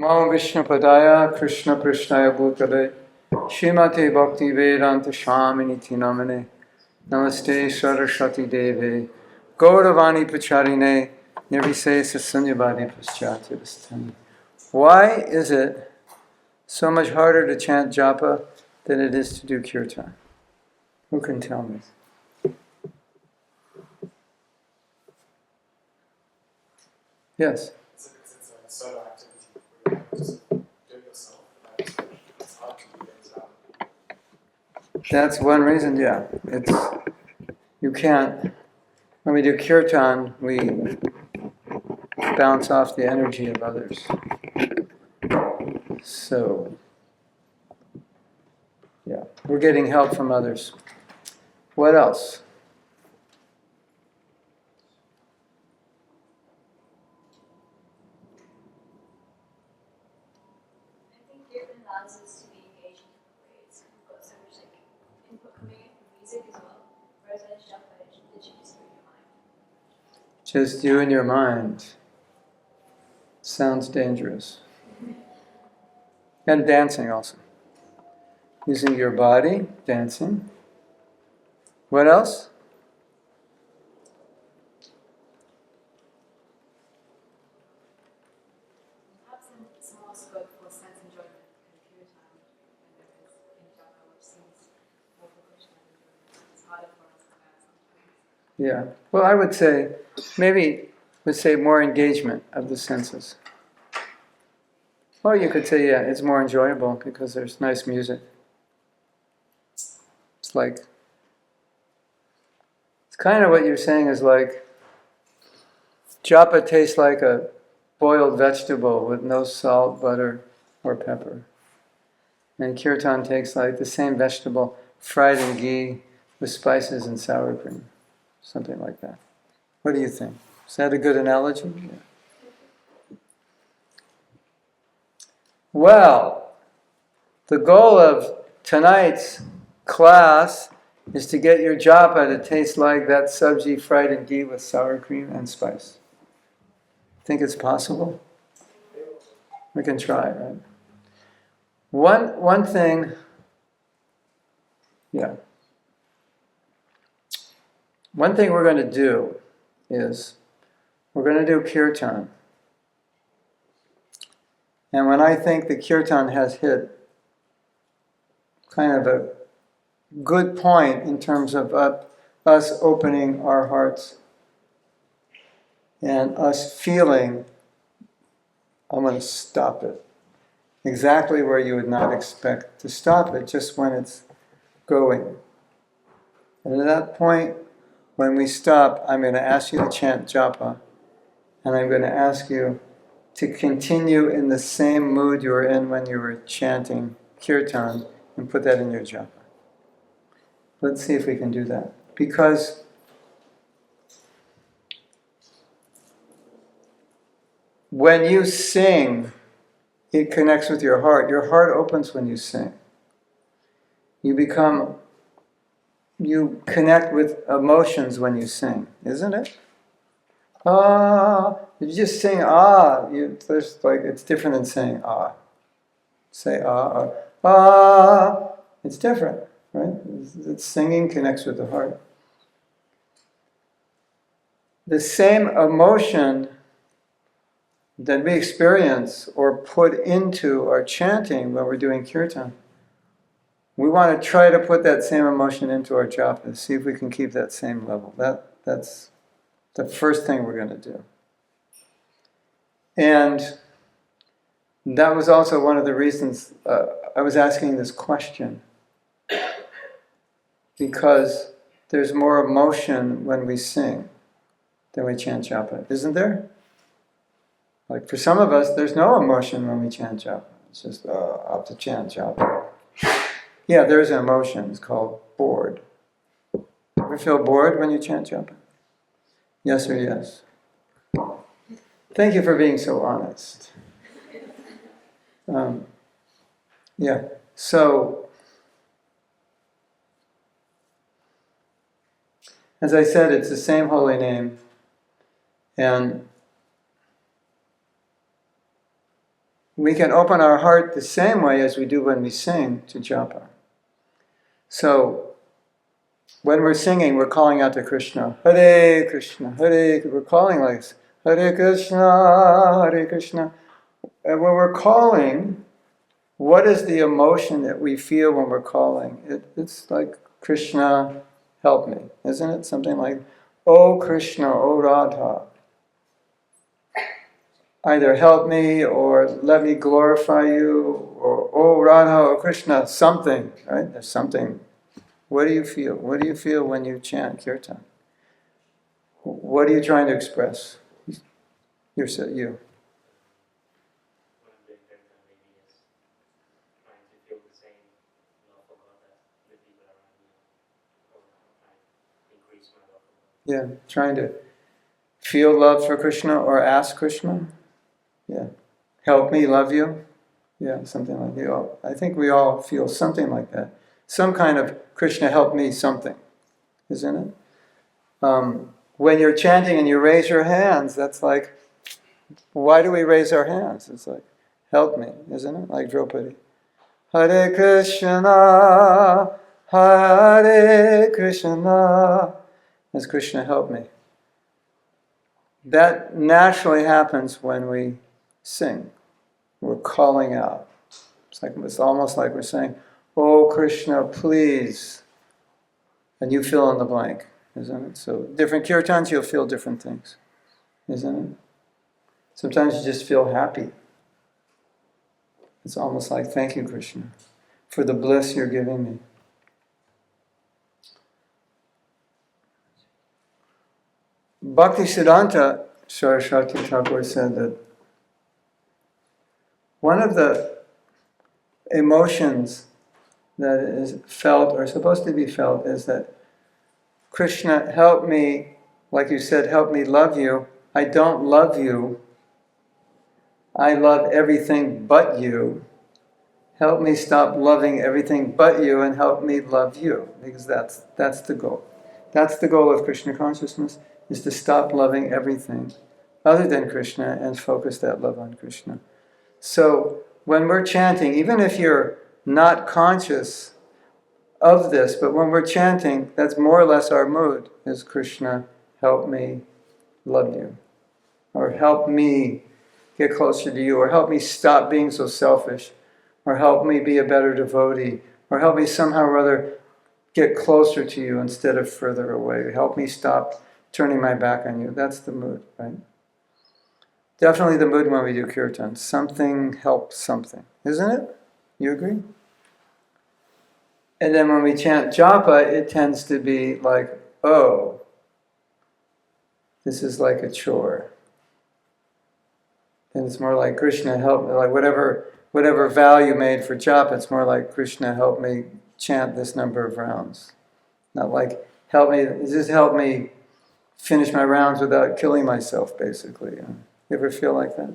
Namo Vishnu Padaya Krishna Prishnaya Bhutale Shrimate Bhakti Vedanta Swaminiti Namane Namaste Saraswati Deve Gauravani Pacharine Nirvisesa Sunyavadi Paschatya. Why is it so much harder to chant japa than it is to do kirtan? Who can tell me? Yes? It's a solo activity where you have to just do it yourself. It's hard to do things out. That's one reason, yeah. You can't. When we do kirtan, we bounce off the energy of others. So, yeah, we're getting help from others. What else? I think kirtan allows us to be engaged in different ways. We've got so much input coming in from music as well. Whereas when it's japa, it's literally just you in your mind. Just you and your mind. Sounds dangerous. And dancing also. Using your body, dancing. What else? Perhaps some more scope for sense enjoyment in kirtan when there is in japa, which seems more for Krishna enjoyment. It's harder for us to bear sometimes. Yeah. Well, I would say, maybe would say more engagement of the senses. Or you could say, yeah, it's more enjoyable because there's nice music. It's kind of what you're saying is like, japa tastes like a boiled vegetable with no salt, butter, or pepper. And kirtan tastes like the same vegetable fried in ghee with spices and sour cream. Something like that. What do you think? Is that a good analogy? Yeah. Well, the goal of tonight's class is to get your japa to taste like that sabji fried in ghee with sour cream and spice. Think it's possible? We can try, right? One thing, yeah. One thing we're going to do is we're going to do kirtan. And when I think the kirtan has hit kind of a good point in terms of us opening our hearts and us feeling, I'm going to stop it. Exactly where you would not expect to stop it, just when it's going. And at that point, when we stop, I'm going to ask you to chant japa, and I'm going to ask you to continue in the same mood you were in when you were chanting kirtan, and put that in your japa. Let's see if we can do that. Because when you sing, it connects with your heart. Your heart opens when you sing. You connect with emotions when you sing, isn't it? Ah, if you just sing it's different than saying ah. Say ah, it's different, right? It's singing connects with the heart. The same emotion that we experience or put into our chanting when we're doing kirtan, we want to try to put that same emotion into our japa, see if we can keep that same level. That's the first thing we're going to do. And that was also one of the reasons I was asking this question. Because there's more emotion when we sing than we chant japa, isn't there? Like for some of us, there's no emotion when we chant japa. It's just, I have to chant japa. Yeah, there's an emotion. It's called bored. Ever feel bored when you chant japa? Yes or yes? Thank you for being so honest. Yeah, so as I said, it's the same holy name, and we can open our heart the same way as we do when we sing to japa. So, when we're singing, we're calling out to Krishna. Hare Krishna, Hare, we're calling like this. Hare Krishna, Hare Krishna. And when we're calling, what is the emotion that we feel when we're calling? It's like, Krishna, help me. Isn't it? Something like, oh Krishna, oh Radha. Either help me, or let me glorify you, or oh Radha, or Krishna, something, right? There's something. What do you feel? What do you feel when you chant kirtan? What are you trying to express? You. When I'm doing kirtan, maybe it's trying to feel the same love for God that the people around me, or trying to increase my love for God. Yeah, trying to feel love for Krishna or ask Krishna. Yeah, help me love you. Yeah, something like that. I think we all feel something like that. Some kind of Krishna help me something, isn't it? When you're chanting and you raise your hands, that's like, why do we raise our hands? It's like, help me, isn't it? Like Draupadi. Hare Krishna, Hare Krishna. As Krishna help me. That naturally happens when we sing. We're calling out. It's almost like we're saying, oh Krishna, please. And you fill in the blank, isn't it? So different kirtans, you'll feel different things, isn't it? Sometimes you just feel happy. It's almost like, thank you, Krishna, for the bliss you're giving me. Bhaktisiddhanta Saraswati Thakur said that one of the emotions that is felt, or supposed to be felt, is that Krishna, help me, like you said, help me love you. I don't love you. I love everything but you. Help me stop loving everything but you and help me love you. Because that's the goal. That's the goal of Krishna consciousness, is to stop loving everything other than Krishna and focus that love on Krishna. So when we're chanting, even if you're not conscious of this, but when we're chanting, that's more or less our mood, is Krishna, help me love you. Or help me get closer to you. Or help me stop being so selfish. Or help me be a better devotee. Or help me somehow or other get closer to you instead of further away. Help me stop turning my back on you. That's the mood, right? Definitely the mood when we do kirtan. Something helps something, isn't it? You agree? And then when we chant japa, it tends to be like, oh, this is like a chore. And it's more like, Krishna help me, like whatever vow you made for japa, it's more like, Krishna help me chant this number of rounds. Not like, just help me finish my rounds without killing myself, basically. You ever feel like that?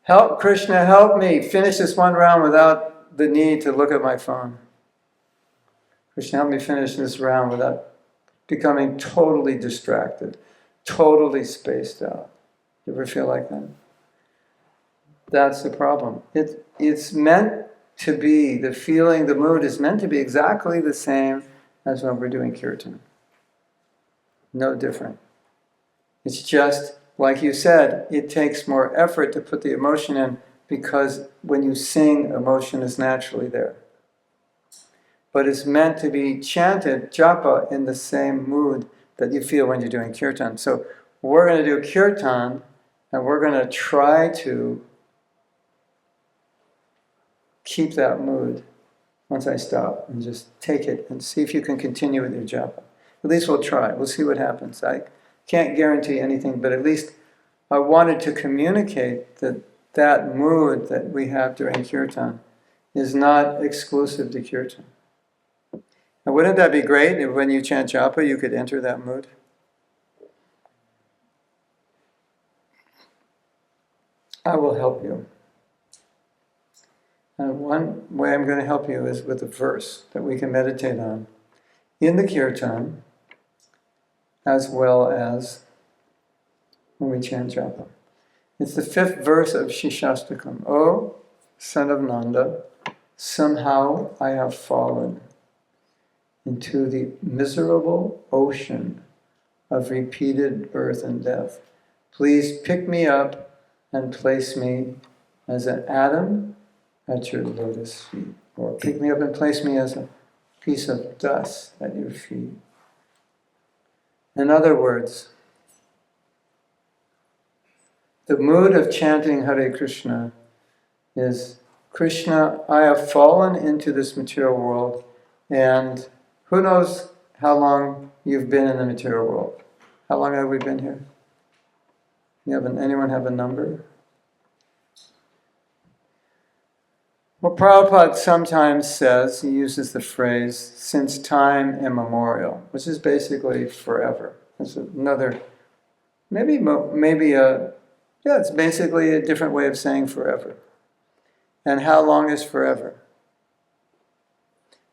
Help, Krishna, help me finish this one round without the need to look at my phone. Krishna, help me finish this round without becoming totally distracted, totally spaced out. You ever feel like that? That's the problem. It's meant to be, the feeling, the mood is meant to be exactly the same as when we're doing kirtan. No different. It's just, like you said, it takes more effort to put the emotion in, because when you sing, emotion is naturally there. But it's meant to be chanted, japa, in the same mood that you feel when you're doing kirtan. So we're going to do kirtan, and we're going to try to keep that mood once I stop, and just take it and see if you can continue with your japa. At least we'll try. We'll see what happens. I can't guarantee anything, but at least I wanted to communicate that that mood that we have during kirtan is not exclusive to kirtan. And wouldn't that be great if when you chant japa you could enter that mood? I will help you. And one way I'm going to help you is with a verse that we can meditate on in the kirtan, as well as when we chant japa. It's the 5th verse of Shishastakam. O son of Nanda, somehow I have fallen into the miserable ocean of repeated birth and death. Please pick me up and place me as an atom at your lotus feet. Or pick me up and place me as a piece of dust at your feet. In other words, the mood of chanting Hare Krishna is, Krishna, I have fallen into this material world, and who knows how long you've been in the material world? How long have we been here? Anyone have a number? Well, Prabhupada sometimes says, he uses the phrase, since time immemorial, which is basically forever. It's another, it's basically a different way of saying forever. And how long is forever?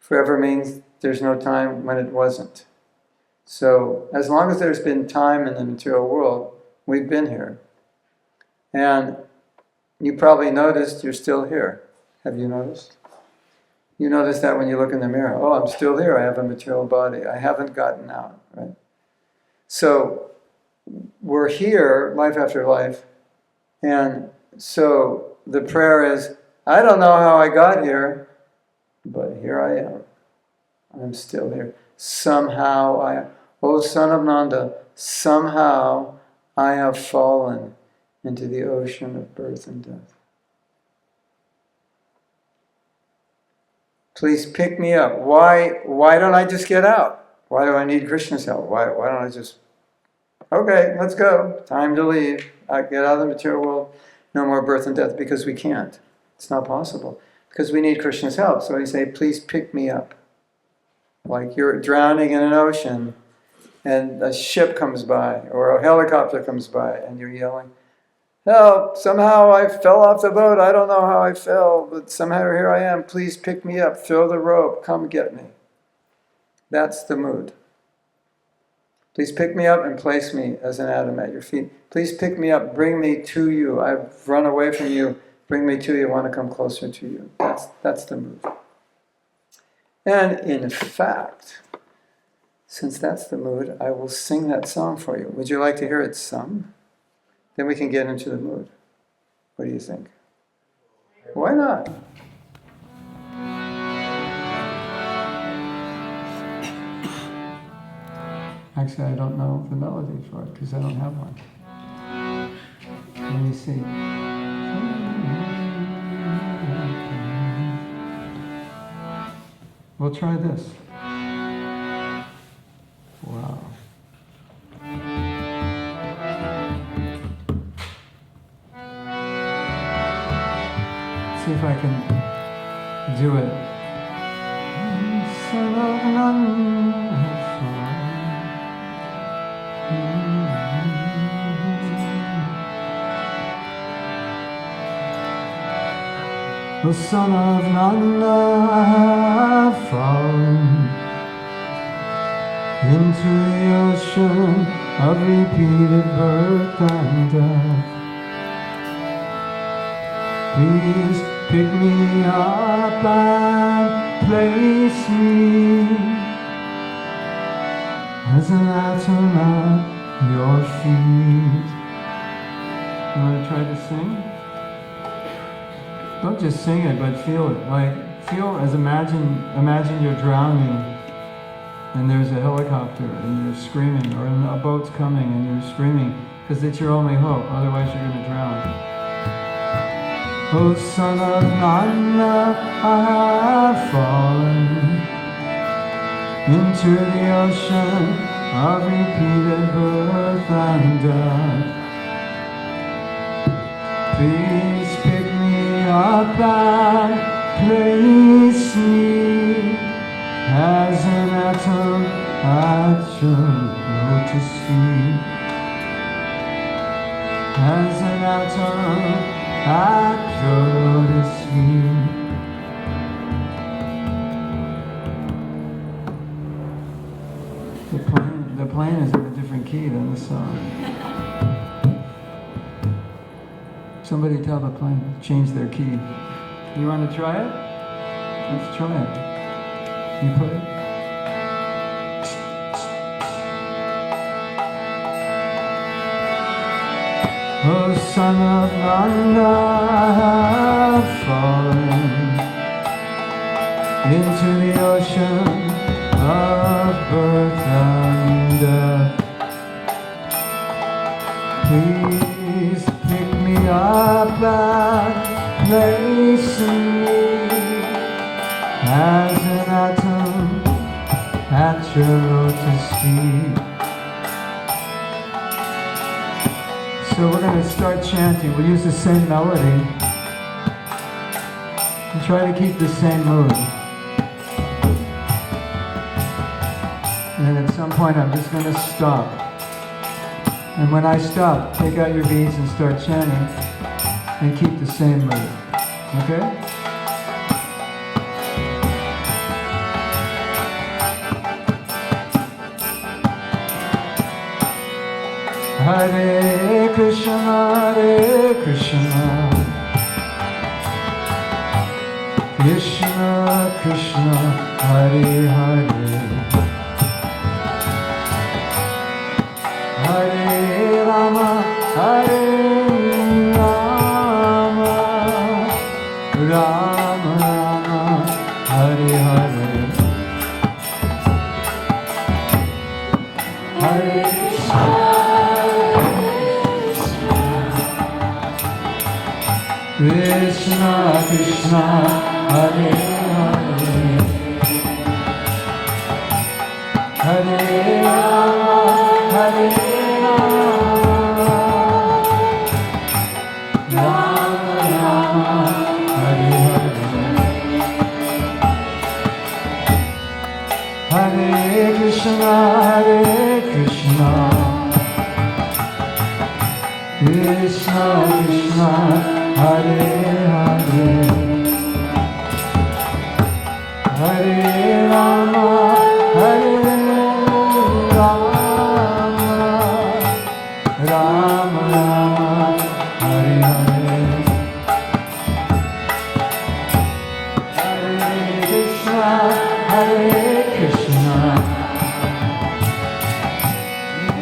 Forever means there's no time when it wasn't. So, as long as there's been time in the material world, we've been here. And you probably noticed you're still here. Have you noticed? You notice that when you look in the mirror. Oh, I'm still here. I have a material body. I haven't gotten out, right? So, we're here, life after life. And so, the prayer is, I don't know how I got here, but here I am. I'm still here. Somehow O son of Nanda, somehow I have fallen into the ocean of birth and death. Please pick me up. Why don't I just get out? Why do I need Krishna's help? Why don't I just, okay, let's go. Time to leave. I get out of the material world. No more birth and death, because we can't. It's not possible. Because we need Krishna's help. So we say, please pick me up. Like you're drowning in an ocean and a ship comes by or a helicopter comes by and you're yelling, help, somehow I fell off the boat. I don't know how I fell, but somehow here I am. Please pick me up. Throw the rope. Come get me. That's the mood. Please pick me up and place me as an atom at your feet. Please pick me up. Bring me to you. I've run away from you. Bring me to you. I want to come closer to you. That's the mood. And in fact, since that's the mood, I will sing that song for you. Would you like to hear it sung? Then we can get into the mood. What do you think? Why not? Actually, I don't know the melody for it because I don't have one. Let me see. We'll try this. Wow. See if I can do it. The son of Nanda have fallen into the ocean of repeated birth and death. Please pick me up and place me as an atom at your feet. You want to try to sing? Don't just sing it, but feel it. Imagine you're drowning and there's a helicopter and you're screaming, or a boat's coming and you're screaming, because it's your only hope, otherwise you're going to drown. Oh, son of Nanda, I have fallen into the ocean of repeated birth and death. Please pick me up and place me as an atom at your lotus feet. As an atom at your lotus feet. The playing is in a different key than the song. Somebody tell the plane to change their key. You want to try it? Let's try it. You play it? Oh, son of Nanda, have fallen into the ocean of birth and death. Please pick me up and place me as an atom at your lotus feet. So we're going to start chanting. We'll use the same melody and try to keep the same mood. And at some point I'm just going to stop. And when I stop, take out your beads and start chanting and keep the same mood. Okay? Hare Krishna, Krishna Krishna, Hare Hare, Hare Rama, Hare Rama, Rama Rama, Hare Hare, Hare Krishna, Krishna Krishna, Hare Hare, Hare Rama, Hare Rama, Rama Rama, Hare Hare, Hare Krishna, Krishna Krishna, Hare Hare, Hare Rama, Hare Rama, Rama Rama, Hare Hare, Hare Krishna,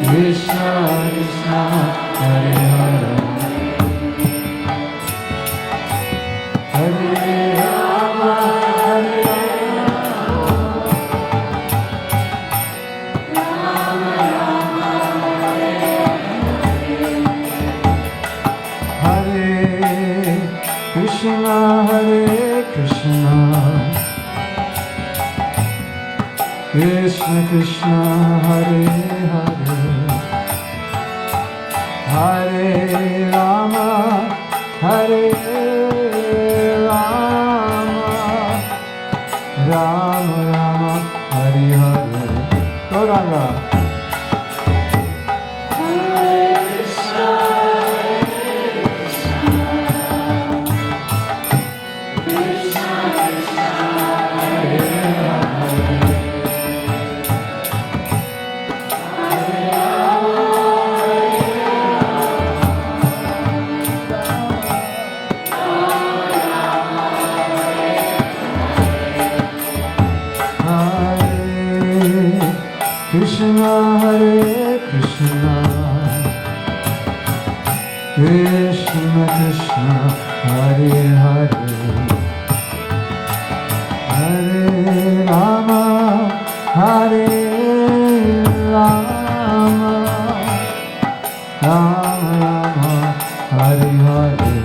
Krishna Krishna, Hare Hare, Hare Rama, Hare Rama, Rama Rama, Hare Krishna, Krishna Krishna, Hare Hare, Hare Rama, Hare Rama, Rama Rama, Hare Hare. Gauranga. Krishna, Krishna Krishna, Hare Hare, Hare Rama, Hare Rama, Rama Rama, Hare Hare.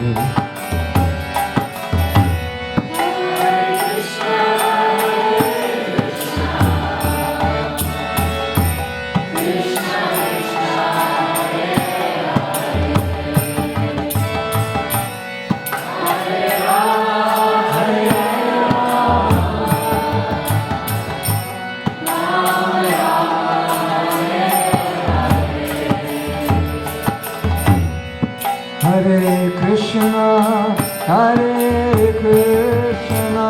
Hare Krishna,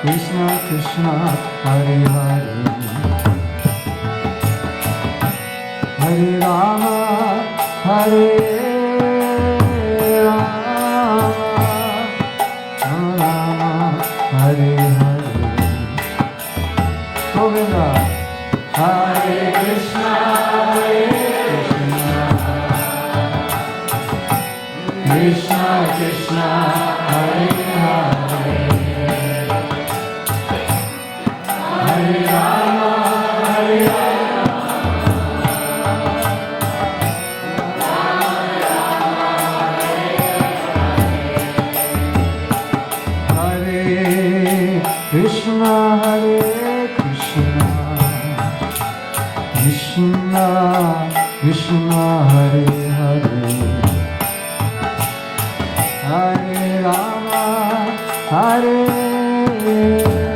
Krishna Krishna, Hare Hare, Hare Rama, Hare Krishna, Hare Hare, Hare Rama, Hare Krishna, Hare Krishna, Krishna Krishna, Hare Hare, Hare Rama, Hare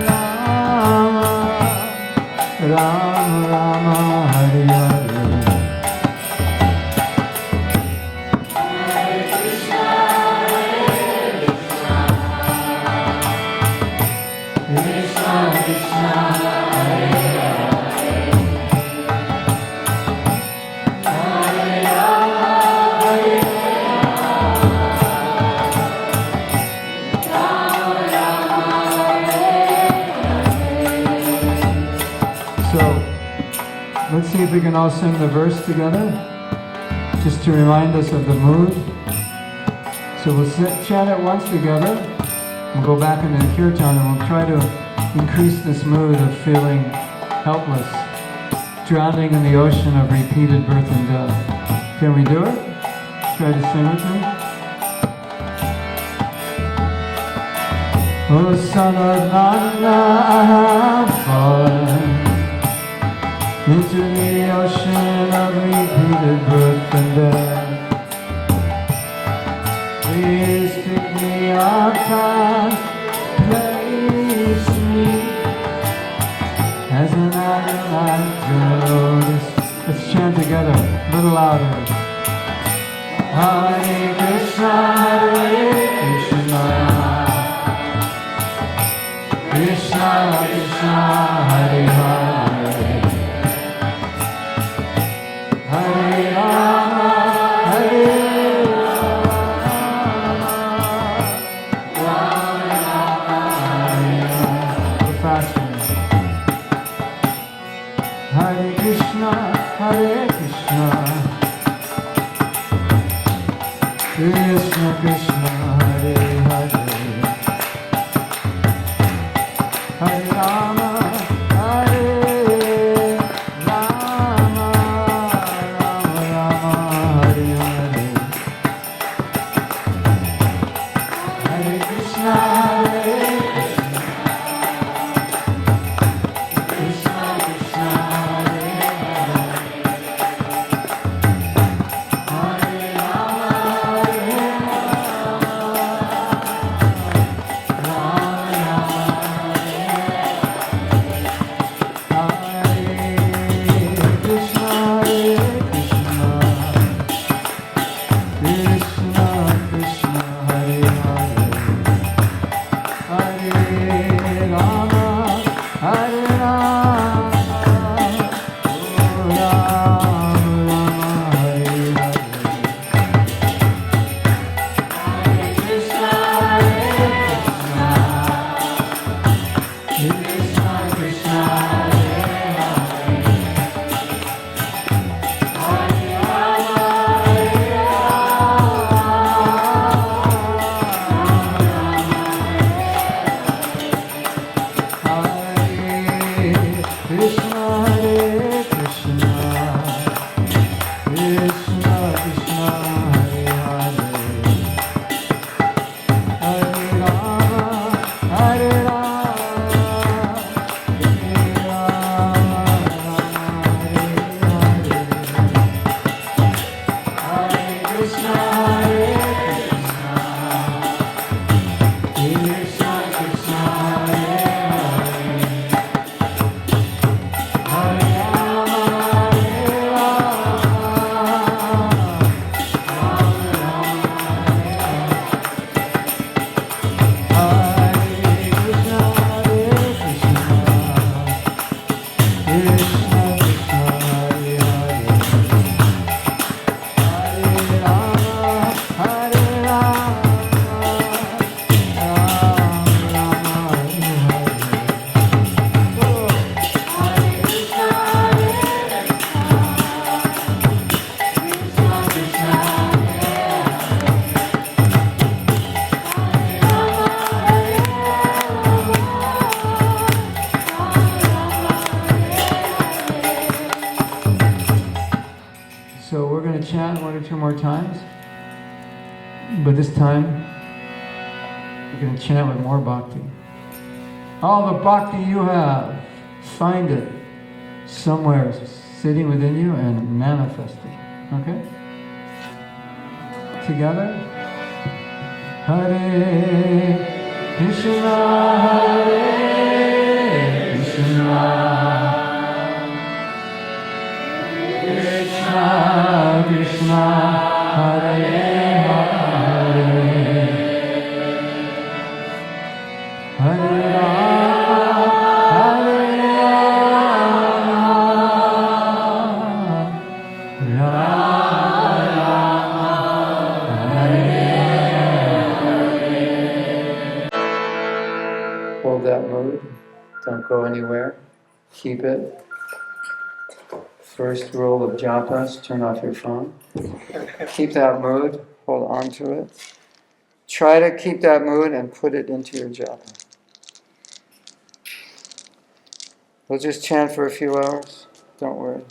Rama, Rama Rama, Hare Hare. Krishna Krishna, Hare So, let's see if we can all sing the verse together, just to remind us of the mood. So we'll chant it once together. We'll go back into the kirtan and we'll try to increase this mood of feeling helpless, drowning in the ocean of repeated birth and death. Can we do it? Try to sing with me. Oh, son of Nanda, I have fallen into the ocean of repeated birth and death. Please pick me up and place me as an agonized girl. Let's chant together, a little louder. Hare Krishna, Hare Krishna, Krishna Krishna, Hare Hare, Hare Rama, Hare Hare Krishna, Hare Krishna, Krishna Krishna, Hare Hare, Hare Rama, Hare Rama, Rama Rama, Hare Hare, Hare Krishna, Hare Krishna, Krishna Krishna, Hare But this time, we're going to chant with more bhakti. All the bhakti you have, find it somewhere sitting within you and manifest it. Okay? Together? Hare Krishna, Hare Krishna, Krishna Krishna, Hare Hare, Hare Rama, Hare Rama. Hold that mood. Don't go anywhere. Keep it. First rule of japas, turn off your phone. Keep that mood. Hold on to it. Try to keep that mood and put it into your japa. We'll just chant for a few hours. Don't worry.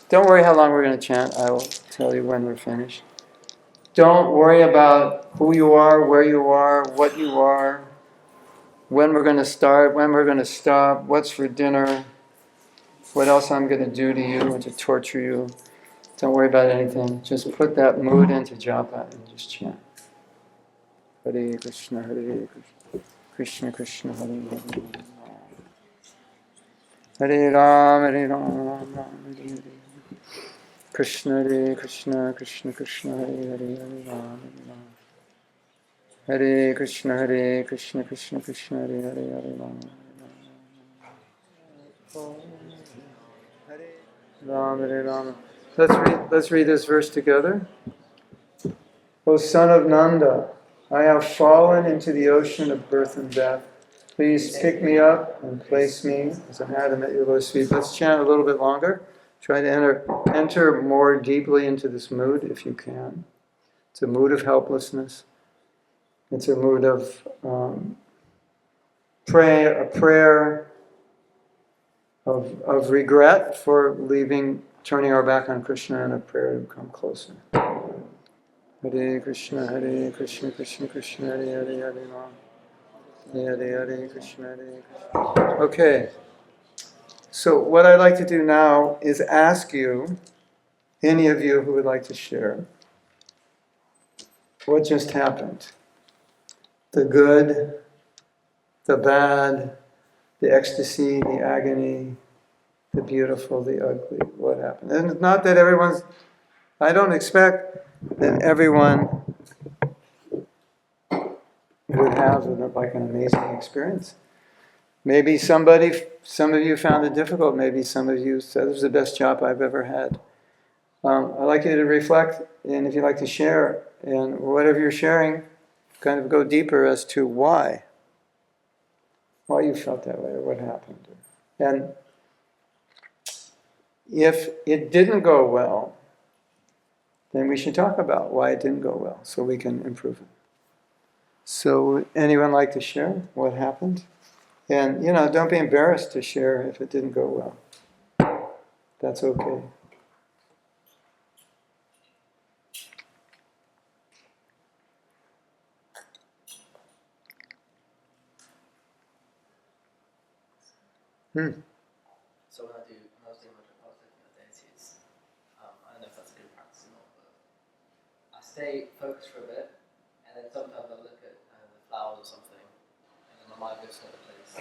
Don't worry how long we're going to chant. I will tell you when we're finished. Don't worry about who you are, where you are, what you are, when we're going to start, when we're going to stop, what's for dinner, what else I'm going to do to you and to torture you. Don't worry about anything. Just put that mood into japa and just chant. Hare Krishna, Hare Krishna, Krishna Krishna, Hare Hare, Hare Ram, Hare Ram, Ram Hare Hare, Krishna Hare Krishna, Krishna Krishna, Hare Hare, Hare Ram, Hare Ram, Hare Krishna, Krishna Krishna, Hare Hare, Hare Ram, Hare Ram. Let's read this verse together. O son of Nanda, I have fallen into the ocean of birth and death. Please pick me up and place me as an atom at your lotus feet. Let's chant a little bit longer. Try to enter more deeply into this mood if you can. It's a mood of helplessness. It's a mood of prayer of regret for turning our back on Krishna, and a prayer to come closer. Hare Krishna, Krishna Krishna, Hare Hare, Hare Ram, Hare Hare, Krishna Hare Krishna. Okay. So what I'd like to do now is ask you, any of you who would like to share, what just happened? The good, the bad, the ecstasy, the agony, the beautiful, the ugly, what happened? And it's not that I don't expect that everyone would have like an amazing experience. Maybe some of you found it difficult. Maybe some of you said, this is the best job I've ever had. I'd like you to reflect, and if you'd like to share, and whatever you're sharing, kind of go deeper as to why you felt that way, or what happened. And if it didn't go well, then we should talk about why it didn't go well, so we can improve it. So, anyone like to share what happened? And, don't be embarrassed to share if it didn't go well. That's okay. So when I was doing my job, I was looking at deities. I don't know if that's a good practice or not, but I stay focused for a bit, and then sometimes I look at the flowers or something, and then my mind goes to another place.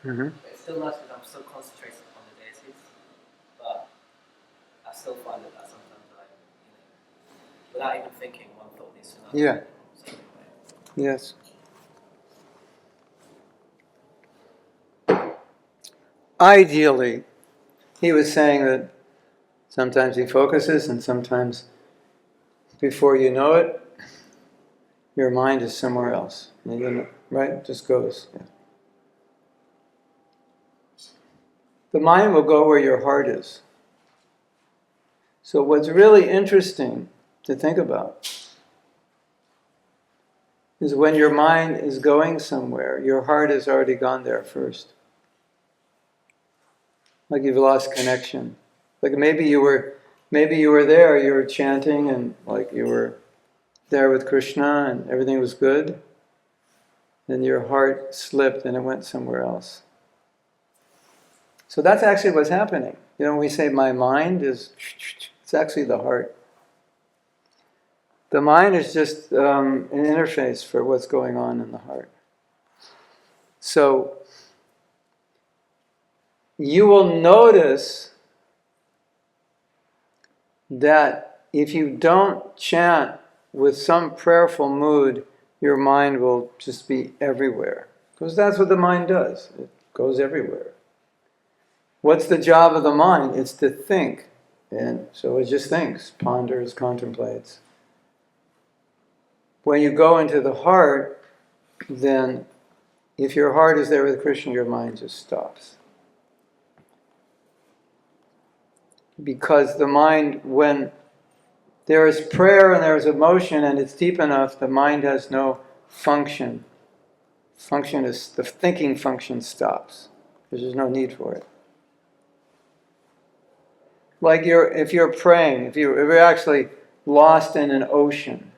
Mm-hmm. But it's still nice because I'm still concentrated on the deities, but I still find that sometimes without even thinking, one thought leads to another. Yeah. Yes. Ideally, he was saying that sometimes he focuses, and sometimes before you know it, your mind is somewhere else. Right? Just goes. Yeah. The mind will go where your heart is. So what's really interesting to think about is when your mind is going somewhere, your heart has already gone there first. Like you've lost connection. Like maybe you were there, you were chanting, and like you were there with Krishna and everything was good, then your heart slipped and it went somewhere else. So that's actually what's happening. You know, when we say my mind is, it's actually the heart. The mind is just an interface for what's going on in the heart. So you will notice that if you don't chant with some prayerful mood, your mind will just be everywhere. Because that's what the mind does. It goes everywhere. What's the job of the mind? It's to think. And so it just thinks, ponders, contemplates. When you go into the heart, then if your heart is there with Krishna, your mind just stops. Because the mind, when there is prayer and there is emotion and it's deep enough, the mind has no function. Function is, the thinking function stops. There's no need for it. Like if you're praying, if you're actually lost in an ocean,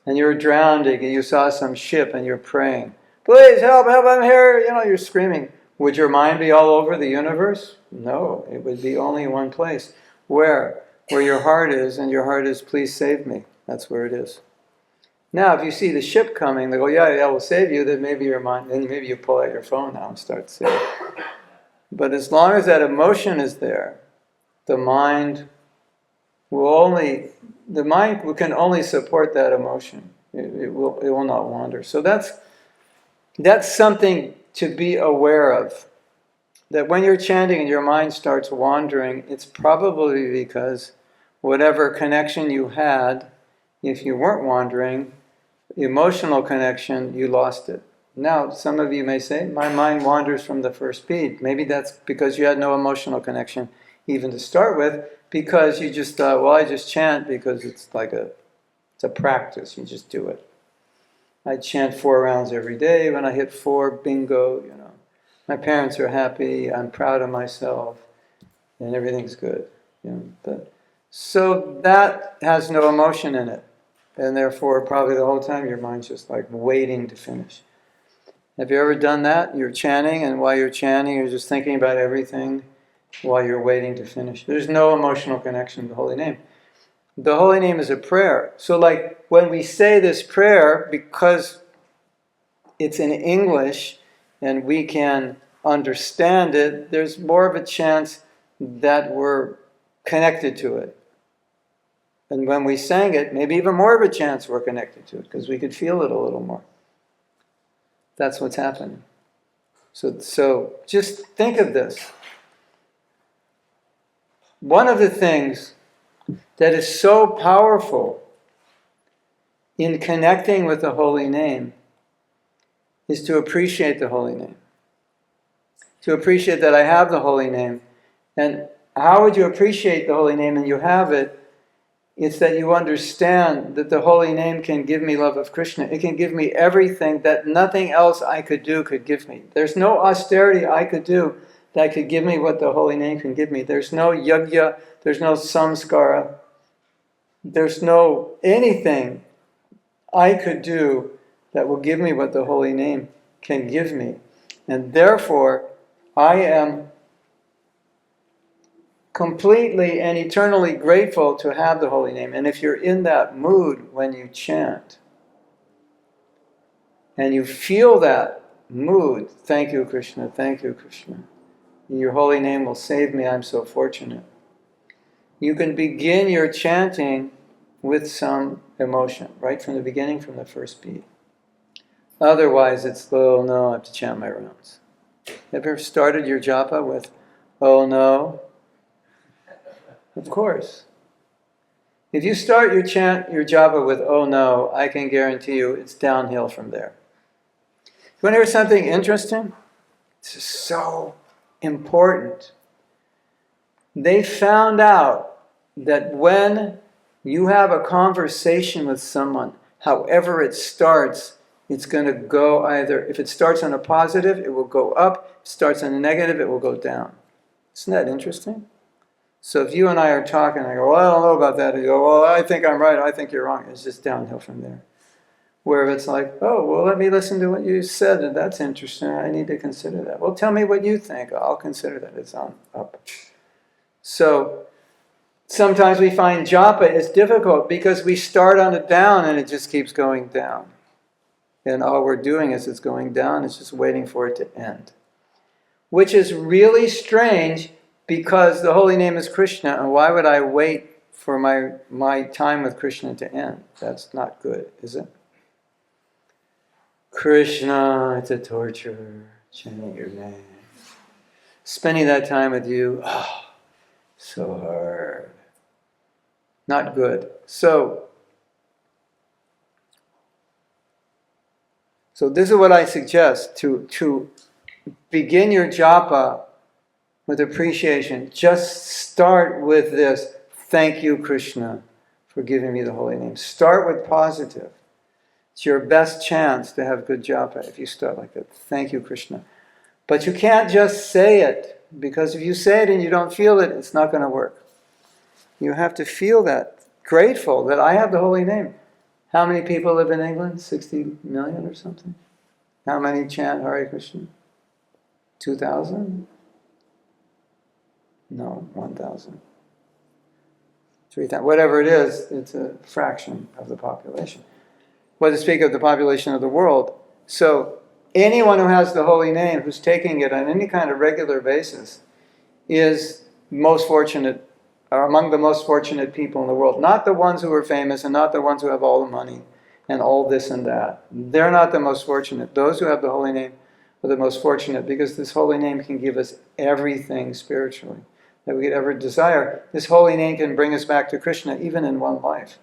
and you're drowning and you saw some ship and you're praying, please help, help, I'm here, you know, you're screaming. Would your mind be all over the universe? No, it would be only one place. Where? Where your heart is, and your heart is, please save me. That's where it is. Now, if you see the ship coming, they go, yeah, we'll save you, then maybe your mind, then maybe you pull out your phone now and start saving. But as long as that emotion is there, the mind can only support that emotion. It will not wander. So that's something to be aware of. That when you're chanting and your mind starts wandering, it's probably because whatever connection you had, if you weren't wandering, emotional connection, you lost it. Now, some of you may say, my mind wanders from the first beat. Maybe that's because you had no emotional connection even to start with, because you just thought, well, I just chant because it's a practice, you just do it. I chant 4 rounds every day. When I hit 4, bingo, you know. My parents are happy, I'm proud of myself, and everything's good. You know, so that has no emotion in it. And therefore, probably the whole time your mind's just like waiting to finish. Have you ever done that? You're chanting, and while you're chanting, you're just thinking about everything while you're waiting to finish. There's no emotional connection to the holy name. The holy name is a prayer. So like when we say this prayer, because it's in English and we can understand it, there's more of a chance that we're connected to it. And when we sang it, maybe even more of a chance we're connected to it, because we could feel it a little more. That's what's happening. So just think of this. One of the things that is so powerful in connecting with the holy name is to appreciate the holy name. To appreciate that I have the holy name. And how would you appreciate the holy name and you have it? It's that you understand that the holy name can give me love of Krishna. It can give me everything that nothing else I could do could give me. There's no austerity I could do that could give me what the holy name can give me. There's no yajna, there's no samskara, there's no anything I could do that will give me what the holy name can give me. And therefore, I am completely and eternally grateful to have the holy name. And if you're in that mood when you chant, and you feel that mood, thank you, Krishna, thank you, Krishna. Your holy name will save me, I'm so fortunate. You can begin your chanting with some emotion, right from the beginning, from the first beat. Otherwise, it's, oh no, I have to chant my rounds. Have you ever started your japa with, oh no? Of course. If you start your japa with, oh no, I can guarantee you it's downhill from there. You want to hear something interesting? This is so important. They found out that when you have a conversation with someone, however it starts, it's going to go either, if it starts on a positive, it will go up. If it starts on a negative, it will go down. Isn't that interesting? So if you and I are talking, I go, well, I don't know about that. You go, well, I think I'm right, I think you're wrong. It's just downhill from there. Where it's like, oh, well, let me listen to what you said, and that's interesting. I need to consider that. Well, tell me what you think. I'll consider that. It's on up. So sometimes we find japa is difficult because we start on a down and it just keeps going down. And all we're doing is it's going down, it's just waiting for it to end. Which is really strange because the holy name is Krishna, and why would I wait for my time with Krishna to end? That's not good, is it? Krishna, it's a torture, chanting your name. Spending that time with you, so hard. Not good. So this is what I suggest, to begin your japa with appreciation. Just start with this, thank you, Krishna, for giving me the holy name. Start with positive. It's your best chance to have good japa if you start like that. Thank you, Krishna. But you can't just say it, because if you say it and you don't feel it, it's not going to work. You have to feel that, grateful that I have the holy name. How many people live in England? 60 million or something? How many chant Hare Krishna? 2,000? No, 1,000. 3,000. Whatever it is, it's a fraction of the population. What to speak of the population of the world. So anyone who has the holy name, who's taking it on any kind of regular basis, is most fortunate, are among the most fortunate people in the world. Not the ones who are famous and not the ones who have all the money and all this and that. They're not the most fortunate. Those who have the holy name are the most fortunate, because this holy name can give us everything spiritually that we could ever desire. This holy name can bring us back to Krishna even in one life.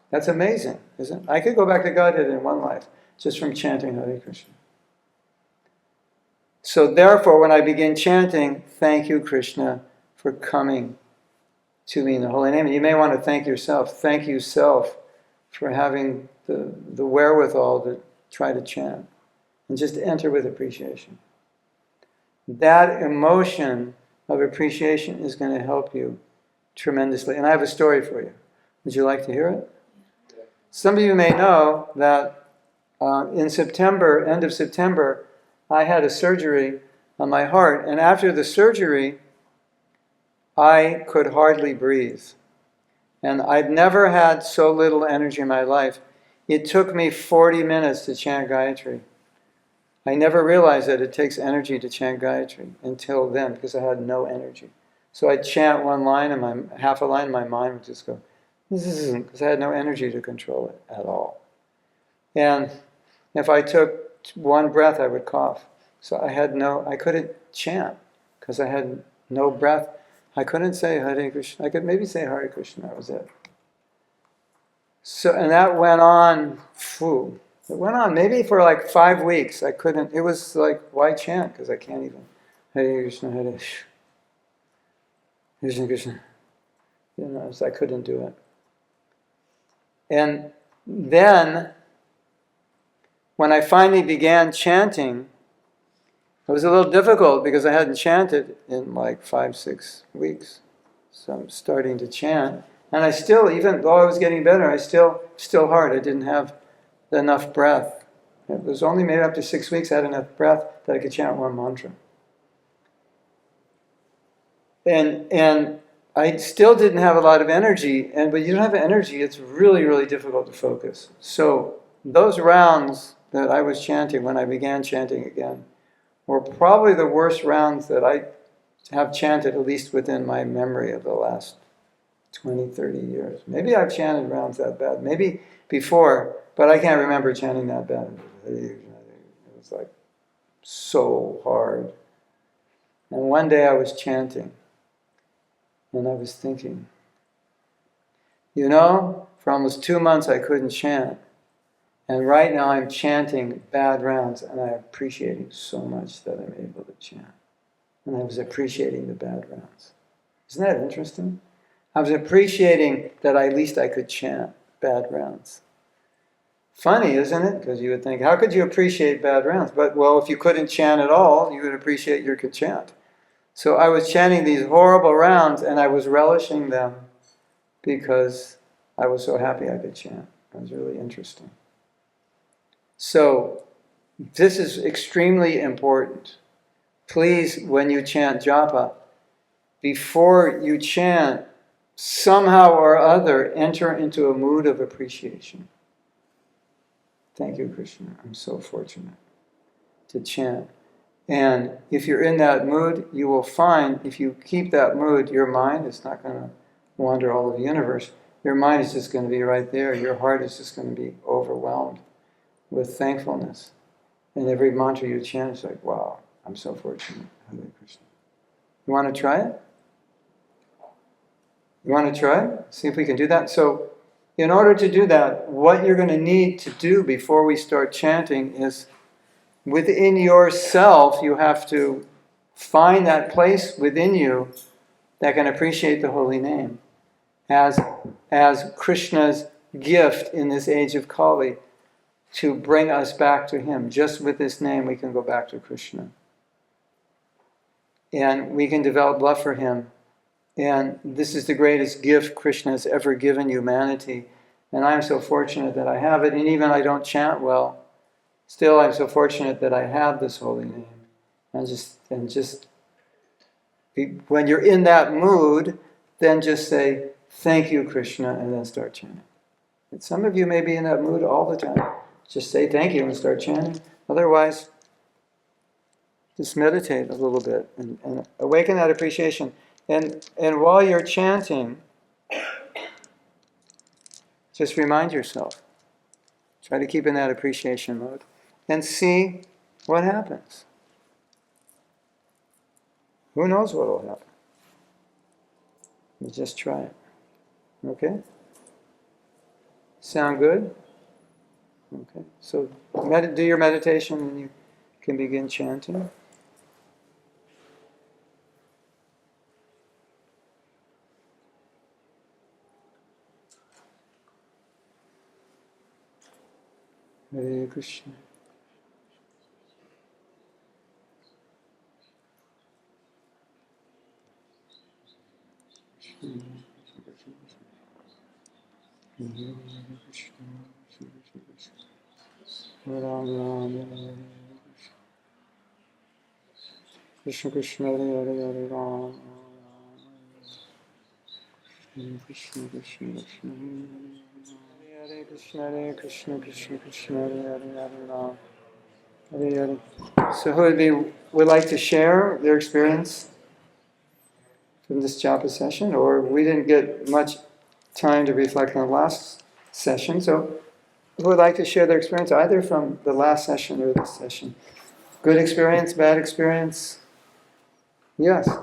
That's amazing, isn't it? I could go back to Godhead in one life just from chanting Hare Krishna. So therefore, when I begin chanting, thank you, Krishna, for coming to me in the holy name. And you may want to thank yourself. Thank you, self, for having the wherewithal to try to chant. And just enter with appreciation. That emotion of appreciation is going to help you tremendously. And I have a story for you. Would you like to hear it? Some of you may know that in September, end of September, I had a surgery on my heart. And after the surgery, I could hardly breathe. And I'd never had so little energy in my life. It took me 40 minutes to chant Gayatri. I never realized that it takes energy to chant Gayatri until then, because I had no energy. So I'd chant one line, and half a line, my mind would just go, because I had no energy to control it at all. And if I took one breath, I would cough. So I couldn't chant, because I had no breath. I couldn't say Hare Krishna. I could maybe say Hare Krishna, that was it. So, and that went on, it went on maybe for like 5 weeks. I couldn't, it was like, why chant? Because I can't even. Hare Krishna, Hare Krishna, Krishna. So I couldn't do it. And then, when I finally began chanting, it was a little difficult because I hadn't chanted in like 5-6 weeks. So I'm starting to chant. And I still, even though I was getting better, I still hard. I didn't have enough breath. It was only maybe after 6 weeks I had enough breath that I could chant one mantra. And I still didn't have a lot of energy, but you don't have energy, it's really, really difficult to focus. So those rounds that I was chanting when I began chanting again were probably the worst rounds that I have chanted, at least within my memory of the last 20, 30 years. Maybe I've chanted rounds that bad, maybe before, but I can't remember chanting that bad. It was like so hard. And one day I was chanting, and I was thinking, for almost 2 months I couldn't chant. And right now I'm chanting bad rounds, and I'm appreciating so much that I'm able to chant. And I was appreciating the bad rounds. Isn't that interesting? I was appreciating that at least I could chant bad rounds. Funny, isn't it? Because you would think, how could you appreciate bad rounds? But, well, if you couldn't chant at all, you would appreciate you could chant. So I was chanting these horrible rounds and I was relishing them because I was so happy I could chant. It was really interesting. So this is extremely important. Please, when you chant japa, before you chant, somehow or other, enter into a mood of appreciation. Thank you, Krishna. I'm so fortunate to chant. And if you're in that mood, you will find, if you keep that mood, your mind is not going to wander all over the universe. Your mind is just going to be right there. Your heart is just going to be overwhelmed with thankfulness. And every mantra you chant is like, wow, I'm so fortunate. Hare Krishna. You want to try it? You want to try it? See if we can do that? So, in order to do that, what you're going to need to do before we start chanting is within yourself, you have to find that place within you that can appreciate the holy name as Krishna's gift in this age of Kali to bring us back to Him. Just with this name, we can go back to Krishna. And we can develop love for Him. And this is the greatest gift Krishna has ever given humanity. And I'm so fortunate that I have it. And even I don't chant well, still I'm so fortunate that I have this holy name. When you're in that mood, then just say, thank you, Krishna, and then start chanting. And some of you may be in that mood all the time. Just say thank you and start chanting. Otherwise, just meditate a little bit and awaken that appreciation. And while you're chanting, just remind yourself. Try to keep in that appreciation mode. And see what happens. Who knows what will happen? You just try it. Okay? Sound good? Okay. So do your meditation and you can begin chanting. Hare Krishna. Krishna Krishna Hare Hare Hare Ram Krishna Krishna Krishna Hare Krishna Hare Krishna Krishna Krishna Hare Hare Ram Hare Hare. So who would like to share their experience from this japa session? Or we didn't get much time to reflect on the last session, so who would like to share their experience either from the last session or this session? Good experience, bad experience? Yes. I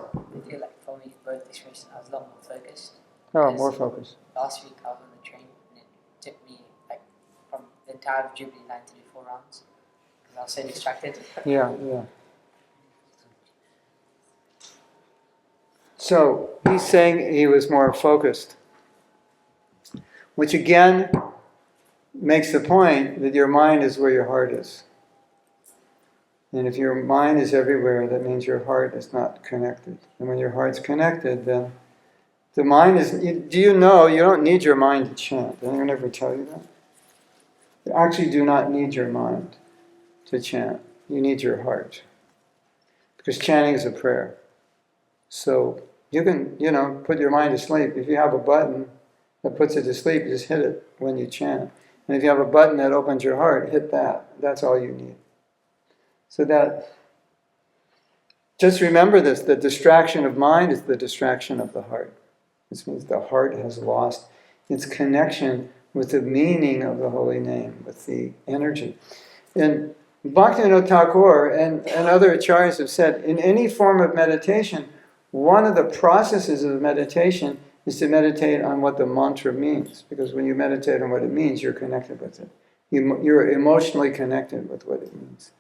feel like for me, both experiences, I was a lot more focused. Oh, more focus. Last week I was on the train and it took me like from the entire Jubilee line to do 4 rounds because I was so distracted. Yeah. So he's saying he was more focused, which again makes the point that your mind is where your heart is. And if your mind is everywhere, that means your heart is not connected. And when your heart's connected, then the mind is... Do you know you don't need your mind to chant? Did anyone ever tell you that? You actually do not need your mind to chant. You need your heart. Because chanting is a prayer. So you can, put your mind to sleep. If you have a button that puts it to sleep, you just hit it when you chant. And if you have a button that opens your heart, hit that. That's all you need. So that, just remember this, the distraction of mind is the distraction of the heart. This means the heart has lost its connection with the meaning of the holy name, with the energy. And Bhaktivinoda Thakur and other acharyas have said, in any form of meditation, one of the processes of meditation is to meditate on what the mantra means. Because when you meditate on what it means, you're connected with it. You're emotionally connected with what it means.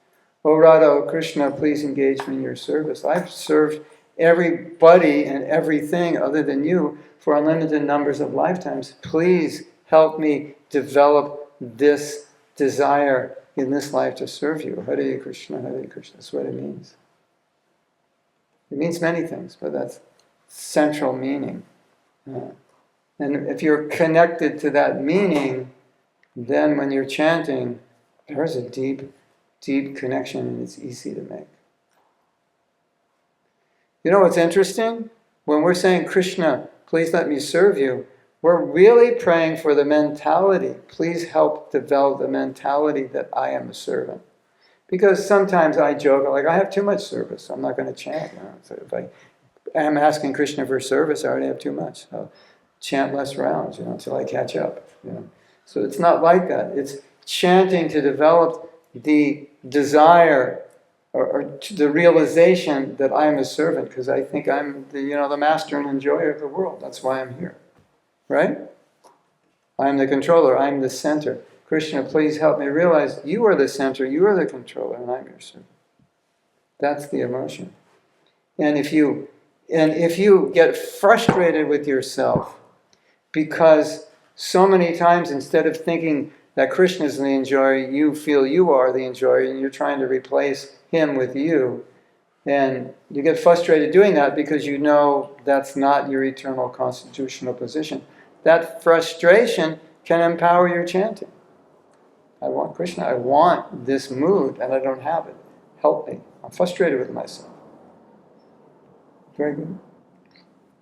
O Radha, O Krishna, please engage me in your service. I've served everybody and everything other than you for unlimited numbers of lifetimes. Please help me develop this desire in this life to serve you. Hare Krishna, Hare Krishna. That's what it means. It means many things, but that's central meaning. And if you're connected to that meaning, then when you're chanting, there's a deep, deep connection, and it's easy to make. You know what's interesting? When we're saying, Krishna, please let me serve you, we're really praying for the mentality. Please help develop the mentality that I am a servant. Because sometimes I joke, like, I have too much service. I'm not going to chant. So if I am asking Krishna for service, I already have too much. I'll chant less rounds, until I catch up. So it's not like that. It's chanting to develop the desire or the realization that I am a servant, because I think I'm the master and enjoyer of the world. That's why I'm here. Right? I'm the controller. I'm the center. Krishna, please help me realize you are the center, you are the controller, and I'm your servant. That's the emotion. And if you get frustrated with yourself because so many times instead of thinking that Krishna is the enjoyer, you feel you are the enjoyer and you're trying to replace him with you, and you get frustrated doing that because you know that's not your eternal constitutional position. That frustration can empower your chanting. I want Krishna, I want this mood and I don't have it. Help me. I'm frustrated with myself. Very good.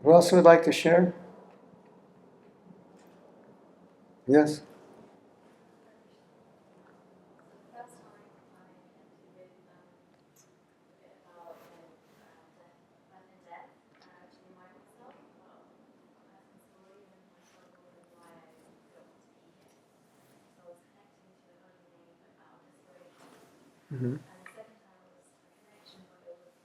Who else would like to share? Yes? First time I connected with a bit about death and to remind myself about my personal story and my struggle and why I don't want to be here. So I was connecting to the holy name about desperation. Mm-hmm. And the second time was a connection, but it was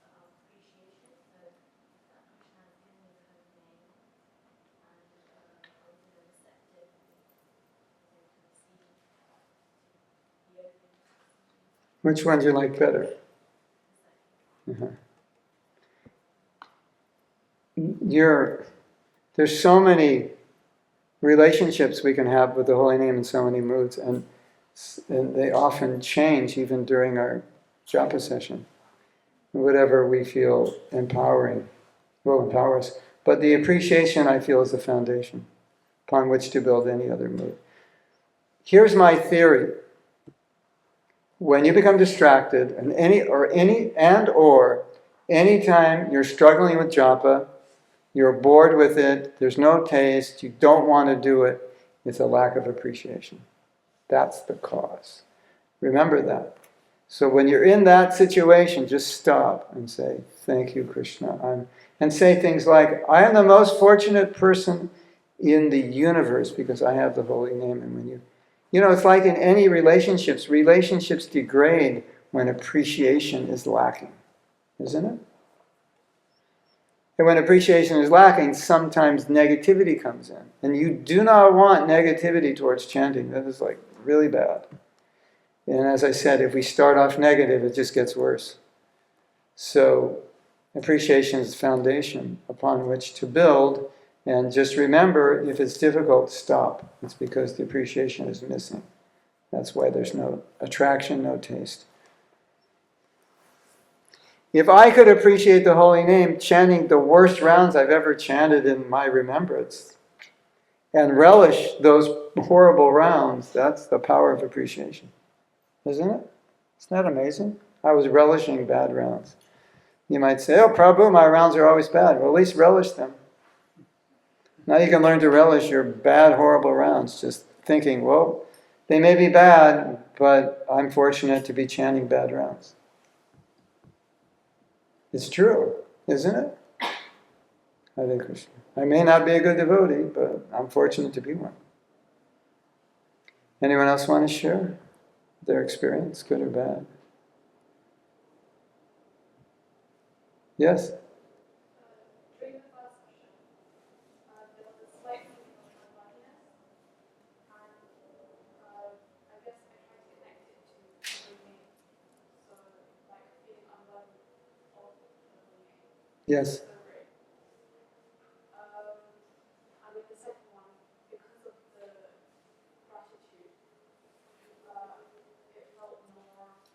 appreciation. So Krishna has given me the holy name, and I was receptive to receive, to be open. Which one do you like better? Uh-huh. There's so many relationships we can have with the holy name in so many moods, and they often change even during our japa session. Whatever we feel empowering will empower us. But the appreciation, I feel, is the foundation upon which to build any other mood. Here's my theory. When you become distracted, and anytime you're struggling with japa, you're bored with it, there's no taste, you don't want to do it, it's a lack of appreciation. That's the cause. Remember that. So when you're in that situation, just stop and say, thank you, Krishna. And say things like, I am the most fortunate person in the universe because I have the holy name. And when it's like in any relationships degrade when appreciation is lacking, isn't it? And when appreciation is lacking, sometimes negativity comes in. And you do not want negativity towards chanting. That is like really bad. And as I said, if we start off negative, it just gets worse. So appreciation is the foundation upon which to build. And just remember, if it's difficult, stop. It's because the appreciation is missing. That's why there's no attraction, no taste. If I could appreciate the holy name, chanting the worst rounds I've ever chanted in my remembrance, and relish those horrible rounds, that's the power of appreciation. Isn't it? Isn't that amazing? I was relishing bad rounds. You might say, oh, Prabhu, my rounds are always bad. Well, at least relish them. Now you can learn to relish your bad, horrible rounds, just thinking, well, they may be bad, but I'm fortunate to be chanting bad rounds. It's true, isn't it? Hare Krishna. I may not be a good devotee, but I'm fortunate to be one. Anyone else want to share their experience, good or bad? Yes? During the first session, there was a slight feeling of unluckiness, and I guess I tried to connect it to the holy name. So, like feeling unlucky of the holy name. Yes. So great. And with the second one, because of the gratitude, it felt more like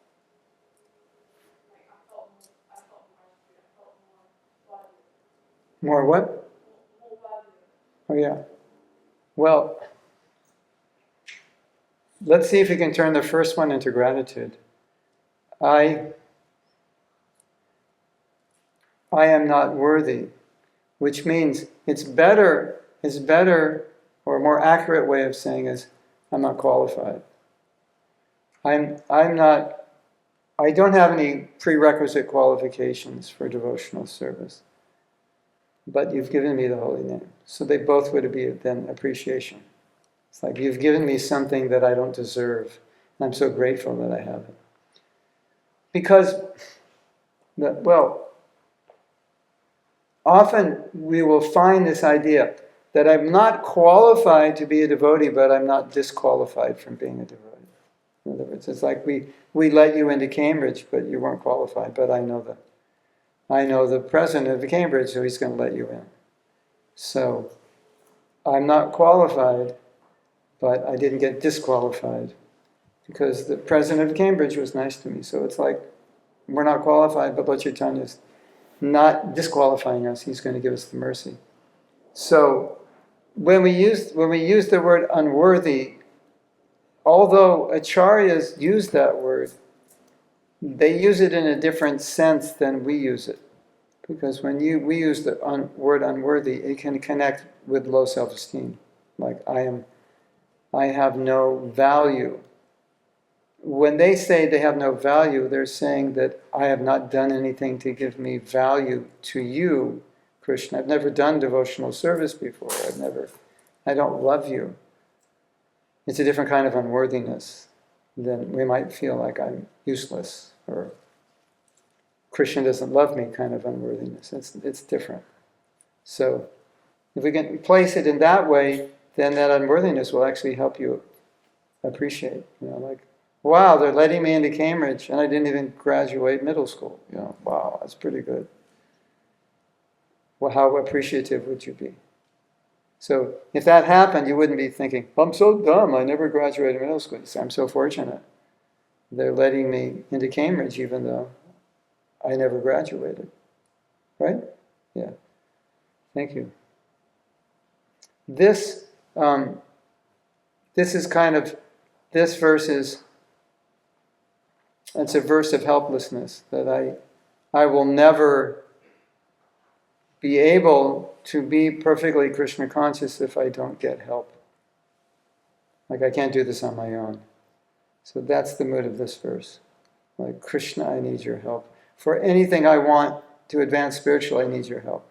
I felt more gratitude. I felt more More what? More value. Oh yeah. Well, let's see if we can turn the first one into gratitude. I am not worthy, which means it's better, or a more accurate way of saying is, I'm not qualified. I'm not, I don't have any prerequisite qualifications for devotional service, but you've given me the holy name. So they both would be then appreciation. It's like, you've given me something that I don't deserve, and I'm so grateful that I have it. Because, often we will find this idea that I'm not qualified to be a devotee, but I'm not disqualified from being a devotee. In other words, it's like we let you into Cambridge, but you weren't qualified, but I know the president of Cambridge, so he's going to let you in. So I'm not qualified, but I didn't get disqualified because the president of Cambridge was nice to me. So it's like, we're not qualified, but Lord Chaitanya is not disqualifying us. He's going to give us the mercy. So when we use the word unworthy, although acharyas use that word, they use it in a different sense than we use it. Because when we use the word unworthy, it can connect with low self-esteem. Like, I have no value. When they say they have no value, they're saying that I have not done anything to give me value to you, Krishna. I've never done devotional service before. I don't love you. It's a different kind of unworthiness than we might feel like I'm useless or Krishna doesn't love me kind of unworthiness. It's different. So if we can place it in that way, then that unworthiness will actually help you appreciate. Like, wow, they're letting me into Cambridge and I didn't even graduate middle school. Wow, that's pretty good. Well, how appreciative would you be? So if that happened, you wouldn't be thinking, I'm so dumb, I never graduated middle school. You say, I'm so fortunate. They're letting me into Cambridge even though I never graduated. Right? Yeah. Thank you. This is this verse is, it's a verse of helplessness, that I will never be able to be perfectly Krishna conscious if I don't get help. Like, I can't do this on my own. So that's the mood of this verse. Like, Krishna, I need your help. For anything I want to advance spiritually, I need your help.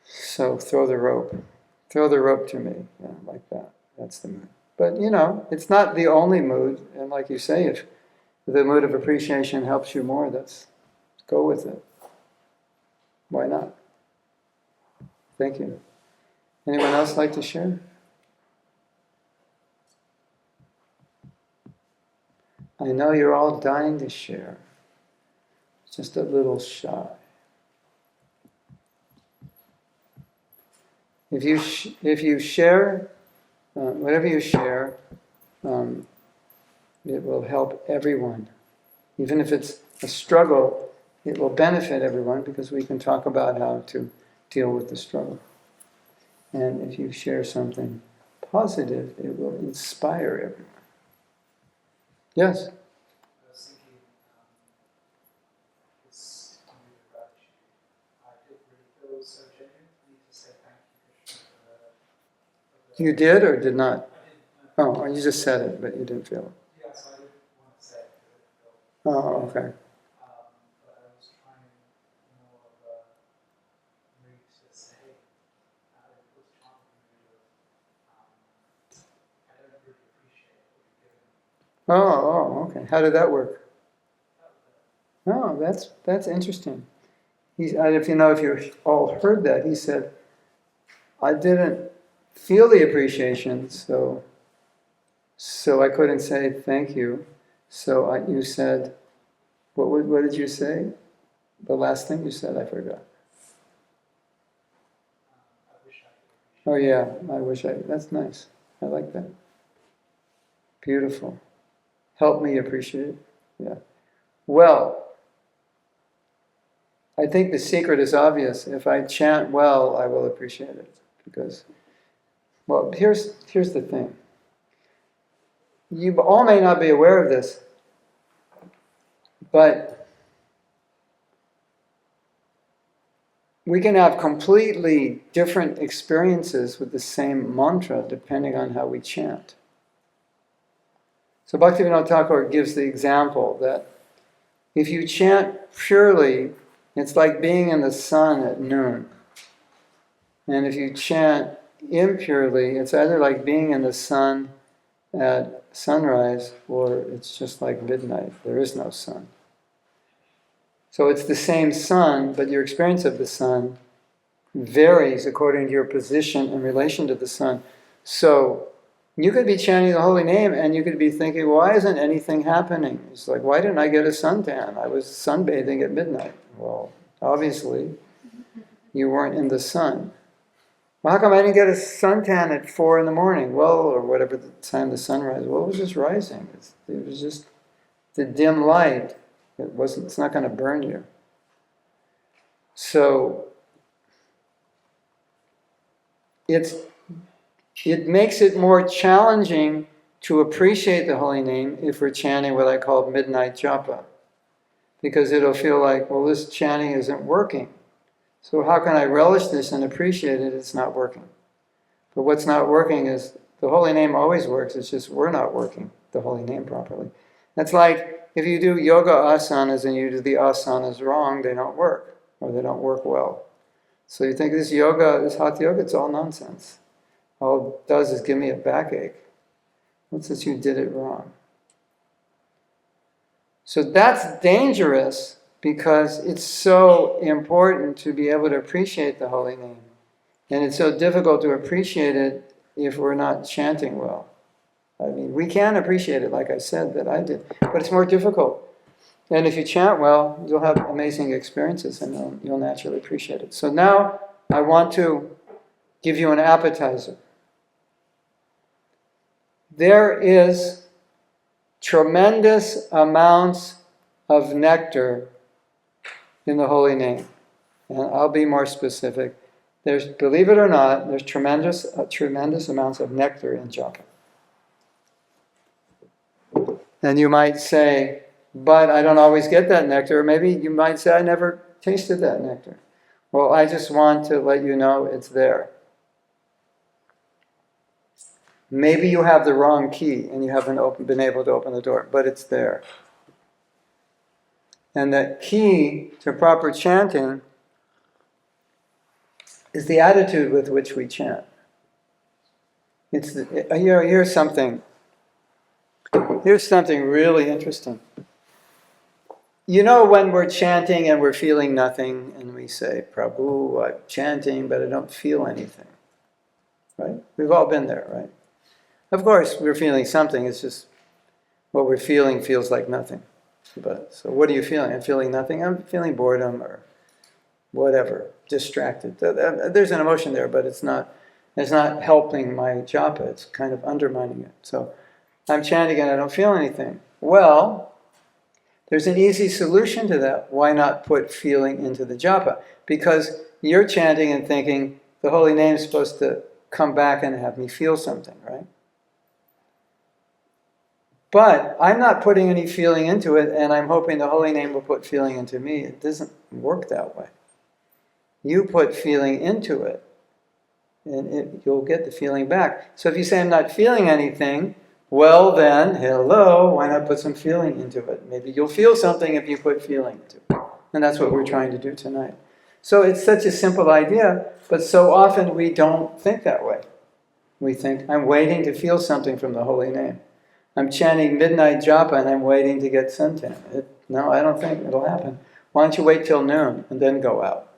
So throw the rope. Throw the rope to me. Like that. That's the mood. But, it's not the only mood. And like you say, if the mood of appreciation helps you more, go with it. Why not? Thank you. Anyone else like to share? I know you're all dying to share. Just a little shy. If you share, whatever you share, it will help everyone. Even if it's a struggle, it will benefit everyone because we can talk about how to deal with the struggle. And if you share something positive, it will inspire everyone. Yes? I was thinking, it's only the gratitude. It really feels so genuine for me to say thank you, Krishna, for the You did or did not? I didn't. Oh, you just said it, but you didn't feel it. Yes, I didn't want to say it because it felt. Oh, okay. But I was trying more of a mood to say, it was trying to mood of, I don't really appreciate what you've given me. Okay. How did that work? Oh, that's interesting. If you all heard that, he said, I didn't feel the appreciation, so I couldn't say thank you. So you said, what did you say? The last thing you said, I forgot. I wish I could appreciate. Oh yeah, that's nice. I like that. Beautiful. Help me appreciate. Yeah. Well, I think the secret is obvious. If I chant well, I will appreciate it. Because, well, here's the thing. You all may not be aware of this, but we can have completely different experiences with the same mantra depending on how we chant. So Bhaktivinoda Thakur gives the example that if you chant purely, it's like being in the sun at noon. And if you chant impurely, it's either like being in the sun at sunrise or it's just like midnight. There is no sun. So it's the same sun, but your experience of the sun varies according to your position in relation to the sun. So you could be chanting the holy name and you could be thinking, why isn't anything happening? It's like, why didn't I get a suntan? I was sunbathing at midnight. Well, obviously, you weren't in the sun. Well, how come I didn't get a suntan at 4 in the morning? Well, or whatever the time the sun rises. Well, it was just rising. It was just the dim light. It's not going to burn you. So it makes it more challenging to appreciate the holy name if we're chanting what I call midnight japa. Because it'll feel like, well, this chanting isn't working. So how can I relish this and appreciate it? It's not working. But what's not working is, the holy name always works, it's just we're not working the holy name properly. That's like if you do yoga asanas and you do the asanas wrong, they don't work, or they don't work well. So you think this yoga, this hatha yoga, it's all nonsense. All it does is give me a backache. What's this, you did it wrong? So that's dangerous because it's so important to be able to appreciate the holy name. And it's so difficult to appreciate it if we're not chanting well. I mean, we can appreciate it, like I said, that I did, but it's more difficult. And if you chant well, you'll have amazing experiences and you'll naturally appreciate it. So now I want to give you an appetizer. There is tremendous amounts of nectar in the holy name. And I'll be more specific. There's, believe it or not, there's tremendous amounts of nectar in japa. And you might say, but I don't always get that nectar. Or maybe you might say, I never tasted that nectar. Well, I just want to let you know it's there. Maybe you have the wrong key and you haven't been able to open the door, but it's there. And the key to proper chanting is the attitude with which we chant. Here's something really interesting. You know, when we're chanting and we're feeling nothing, and we say, Prabhu, I'm chanting, but I don't feel anything. Right? We've all been there, right? Of course, we're feeling something, it's just what we're feeling feels like nothing. So what are you feeling? I'm feeling nothing. I'm feeling boredom or whatever, distracted. There's an emotion there, but it's not helping my japa. It's kind of undermining it. So I'm chanting and I don't feel anything. Well, there's an easy solution to that. Why not put feeling into the japa? Because you're chanting and thinking the holy name is supposed to come back and have me feel something, right? But I'm not putting any feeling into it, and I'm hoping the holy name will put feeling into me. It doesn't work that way. You put feeling into it, and you'll get the feeling back. So if you say, I'm not feeling anything, well then, hello, why not put some feeling into it? Maybe you'll feel something if you put feeling into it. And that's what we're trying to do tonight. So it's such a simple idea, but so often we don't think that way. We think, I'm waiting to feel something from the holy name. I'm chanting midnight japa and I'm waiting to get suntan. No, I don't think it'll happen. Why don't you wait till noon and then go out?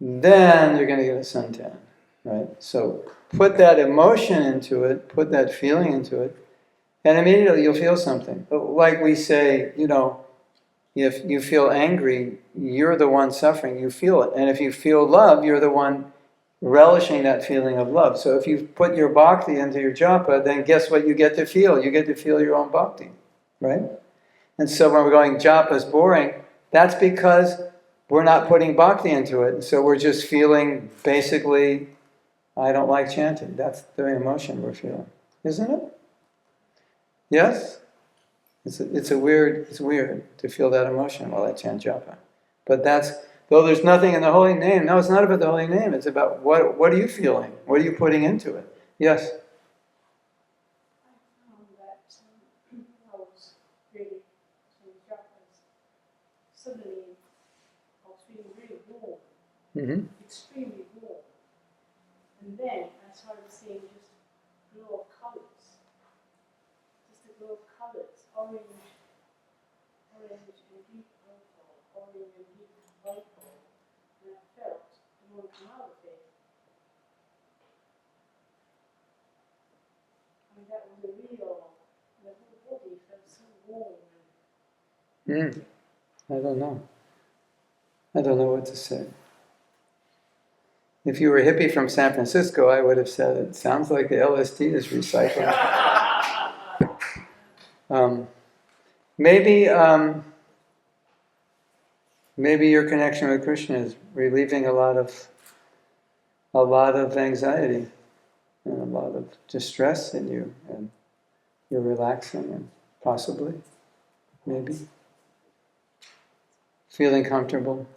Then you're going to get a suntan, right? So put that emotion into it, put that feeling into it, and immediately you'll feel something. Like we say, you know, if you feel angry, you're the one suffering, you feel it. And if you feel love, you're the one relishing that feeling of love. So if you put your bhakti into your japa, then guess what you get to feel? You get to feel your own bhakti, right? And so when we're going, japa is boring, That's because we're not putting bhakti into it. So we're just feeling basically, I don't like chanting. That's the emotion we're feeling, isn't it? Yes? It's weird to feel that emotion while I chant japa. But though there's nothing in the holy name, no, it's not about the holy name, it's about what are you feeling? What are you putting into it? Yes? I found that when I was really in Japanese, suddenly I was feeling really warm, Mm-hmm. extremely warm. And then I started seeing just glow of colours, just a glow of colours, orange and deep purple, orange and deep purple. And I felt the warmth come out of it. I mean, that was a real, the whole body felt so warm. I don't know. I don't know what to say. If you were a hippie from San Francisco, I would have said, it sounds like the LSD is recycling. Maybe your connection with Krishna is relieving a lot of anxiety and a lot of distress in you, and you're relaxing, and possibly, maybe, feeling comfortable,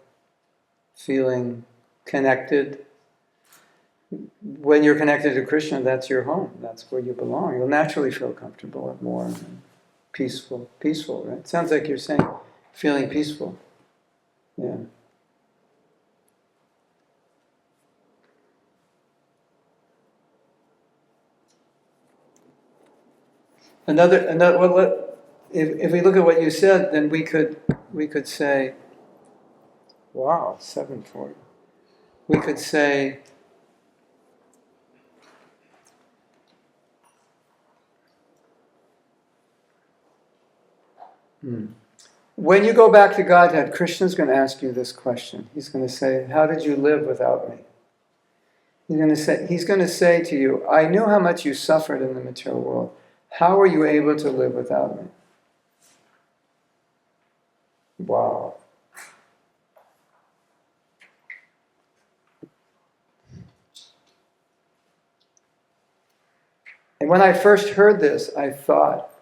feeling connected. When you're connected to Krishna, that's your home. That's where you belong. You'll naturally feel comfortable and warm and peaceful, right? It sounds like you're saying feeling peaceful. Yeah. If we look at what you said, then we could say, wow, 740. We could say, when you go back to Godhead, Krishna's going to ask you this question. He's going to say, how did you live without me? He's going to say to you, I knew how much you suffered in the material world. How were you able to live without me? Wow. And when I first heard this, I thought,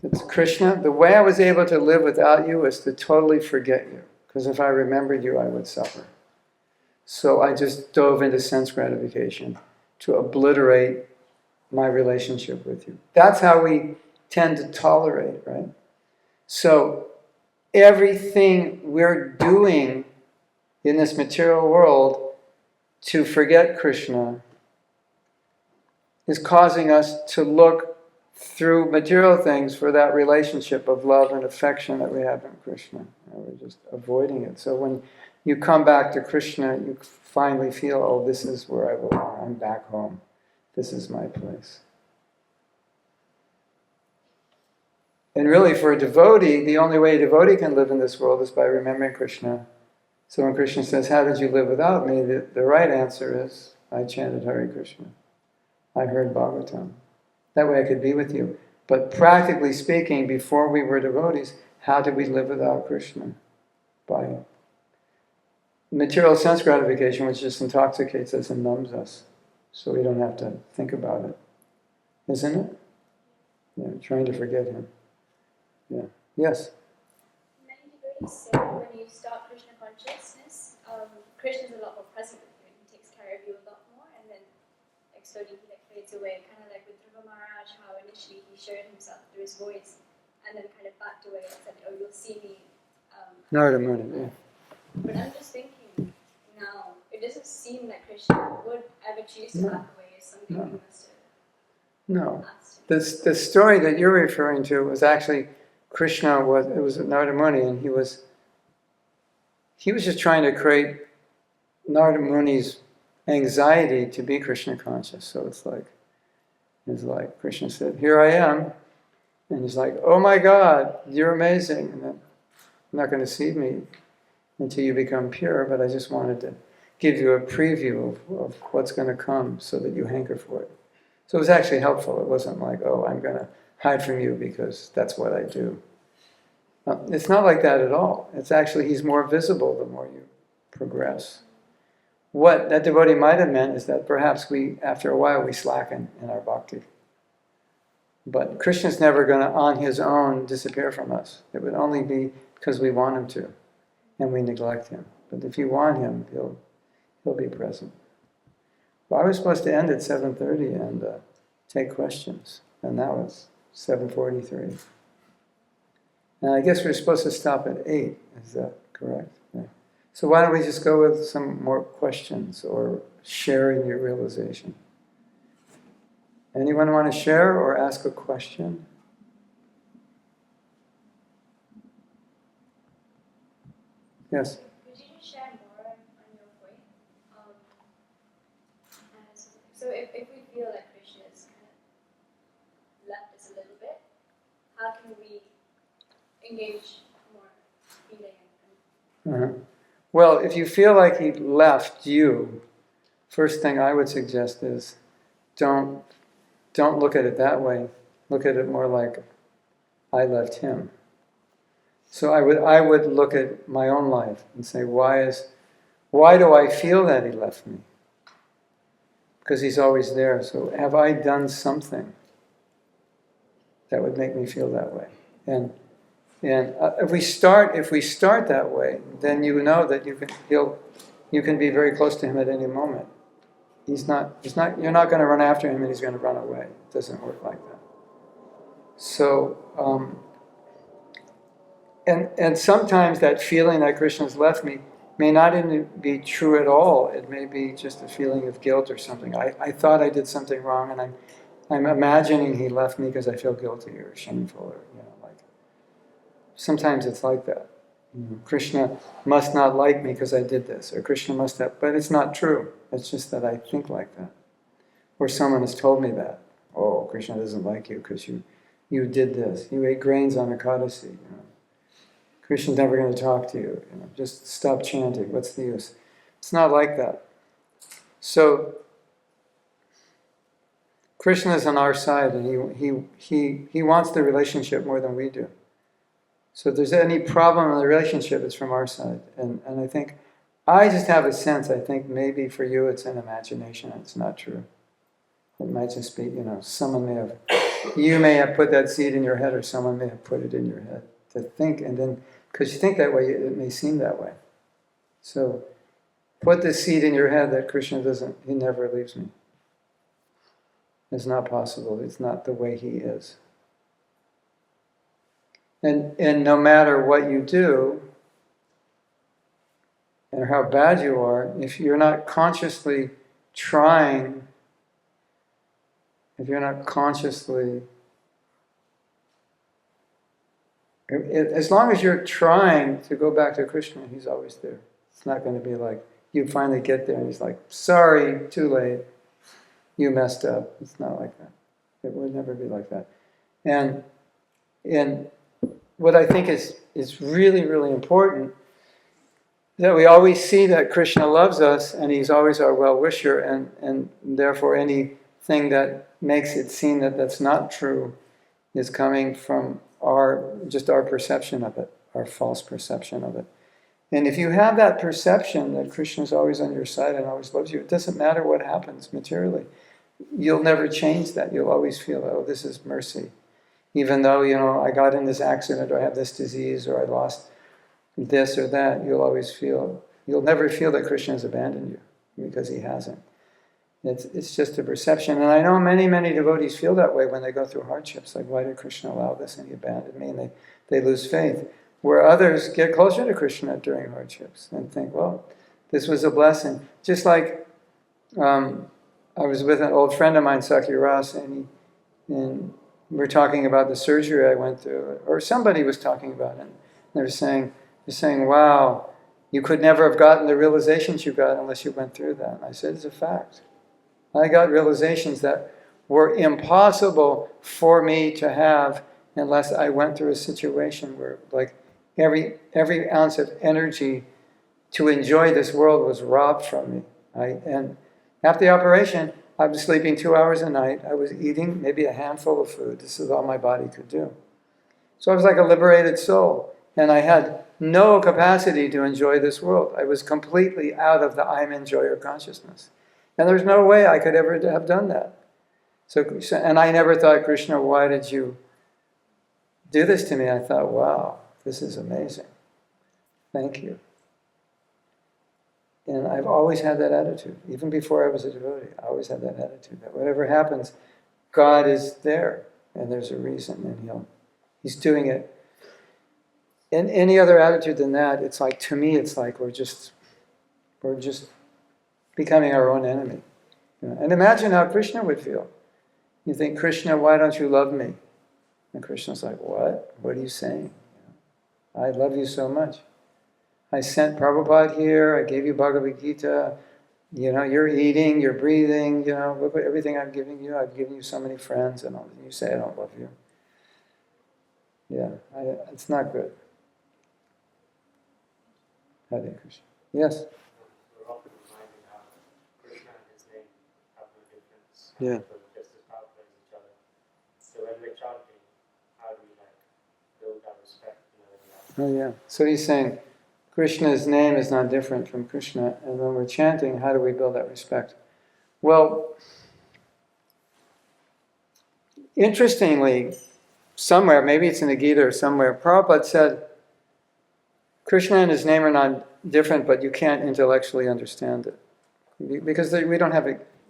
it's Krishna, the way I was able to live without you is to totally forget you. Because if I remembered you, I would suffer. So I just dove into sense gratification to obliterate my relationship with you. That's how we tend to tolerate, right? So everything we're doing in this material world to forget Krishna is causing us to look through material things for that relationship of love and affection that we have in Krishna. And we're just avoiding it. So when you come back to Krishna, you finally feel, oh, this is where I belong. I'm back home. This is my place. And really, for a devotee, the only way a devotee can live in this world is by remembering Krishna. So when Krishna says, how did you live without me? The right answer is, I chanted Hare Krishna. I heard Bhagavatam. That way I could be with you. But practically speaking, before we were devotees, how did we live without Krishna? By material sense gratification, which just intoxicates us and numbs us. So we don't have to think about it. Isn't it? Yeah, trying to forget him. Yeah. Yes? Many devotees say when you start Krishna consciousness, Krishna is a lot more present with you and he takes care of you a lot more, and then slowly he fades away, kind of like with Dhruva Maharaj, how initially he showed himself through his voice and then kind of backed away and said, oh, you'll see me. Narada Muni, yeah. But I'm just thinking now, it doesn't seem like Krishna would ever choose to back away as something he must have asked him. The story that you're referring to was actually Krishna was Narada Muni, and he was just trying to create Narada Muni's anxiety to be Krishna conscious. So it's like Krishna said, here I am. And he's like, oh my God, you're amazing. And then, I'm not going to see me until you become pure, but I just wanted to give you a preview of what's going to come so that you hanker for it. So it was actually helpful. It wasn't like, oh, I'm going to hide from you because that's what I do. It's not like that at all. It's actually, he's more visible the more you progress. What that devotee might have meant is that perhaps we, after a while, we slacken in our bhakti. But Krishna's never going to, on his own, disappear from us. It would only be because we want him to, and we neglect him. But if you want him, he'll be present. Well, I was supposed to end at 7:30 and take questions, and now it's 7:43. And I guess we're supposed to stop at 8. Is that correct? Yeah. So why don't we just go with some more questions or sharing your realization? Anyone want to share or ask a question? Yes. Could you just share more on your point? So if we feel like Krishna has kind of left us a little bit, how can we engage more feeling? Uh-huh. Well, if you feel like he left you, first thing I would suggest is don't look at it that way. Look at it more like I left him. So I would look at my own life and say, why do I feel that he left me? Because he's always there. So have I done something that would make me feel that way? And if we start that way, then you know that you can be very close to him at any moment. You're not going to run after him and he's going to run away. It doesn't work like that. So, and sometimes that feeling that Krishna's left me may not even be true at all. It may be just a feeling of guilt or something. I thought I did something wrong, and I'm imagining he left me because I feel guilty or shameful, or like. Sometimes it's like that. Krishna must not like me because I did this, or Krishna must have, but it's not true. It's just that I think like that. Or someone has told me that. Oh, Krishna doesn't like you because you did this. You ate grains on Ekadasi. Krishna's never going to talk to you. Just stop chanting. What's the use? It's not like that. So Krishna is on our side, and he wants the relationship more than we do. So if there's any problem in the relationship, it's from our side. And I think, I just have a sense, I think maybe for you it's an imagination, it's not true. It might just be, you may have put that seed in your head, or someone may have put it in your head to think, and then, because you think that way, it may seem that way. So, put the seed in your head that Krishna he never leaves me. It's not possible, it's not the way he is. And no matter what you do, and how bad you are, if you're not consciously trying, as long as you're trying to go back to Krishna, he's always there. It's not going to be like, you finally get there and he's like, sorry, too late, you messed up. It's not like that. It would never be like that. And what I think is really, really important, that we always see that Krishna loves us and he's always our well-wisher, and therefore anything that makes it seem that that's not true is coming from our perception of it, our false perception of it. And if you have that perception that Krishna is always on your side and always loves you, it doesn't matter what happens materially. You'll never change that. You'll always feel, oh, this is mercy. Even though, I got in this accident, or I have this disease, or I lost this or that, you'll never feel that Krishna has abandoned you, because he hasn't. It's just a perception. And I know many, many devotees feel that way when they go through hardships. Like, why did Krishna allow this and he abandoned me? And they lose faith. Where others get closer to Krishna during hardships and think, well, this was a blessing. Just like I was with an old friend of mine, Sakya Ras, and we're talking about the surgery I went through, or somebody was talking about it. And they're saying, wow, you could never have gotten the realizations you got unless you went through that. And I said, it's a fact. I got realizations that were impossible for me to have unless I went through a situation where, like, every ounce of energy to enjoy this world was robbed from me. And after the operation, I was sleeping 2 hours a night. I was eating maybe a handful of food. This is all my body could do. So I was like a liberated soul. And I had no capacity to enjoy this world. I was completely out of the I'm enjoyer consciousness. And there's no way I could ever have done that. So, and I never thought, Krishna, why did you do this to me? I thought, wow, this is amazing. Thank you. And I've always had that attitude. Even before I was a devotee, I always had that attitude. That whatever happens, God is there. And there's a reason. And He's doing it. In any other attitude than that, it's like, to me, it's like we're just becoming our own enemy. And imagine how Krishna would feel. You think, Krishna, why don't you love me? And Krishna's like, what? What are you saying? I love you so much. I sent Prabhupada here, I gave you Bhagavad Gita, you're eating, you're breathing, look at everything I'm giving you. I've given you so many friends, and you say I don't love you. Yeah, it's not good. Hare Krishna. Yes? We're often reminded how Krishna and his name have no difference. Yeah. But just as powerful as each other. So when we're chanting, how do we build that respect? Oh yeah. So he's saying Krishna's name is not different from Krishna, and when we're chanting, how do we build that respect? Well, interestingly, somewhere, maybe it's in the Gita or somewhere, Prabhupada said, Krishna and his name are not different, but you can't intellectually understand it. Because we don't have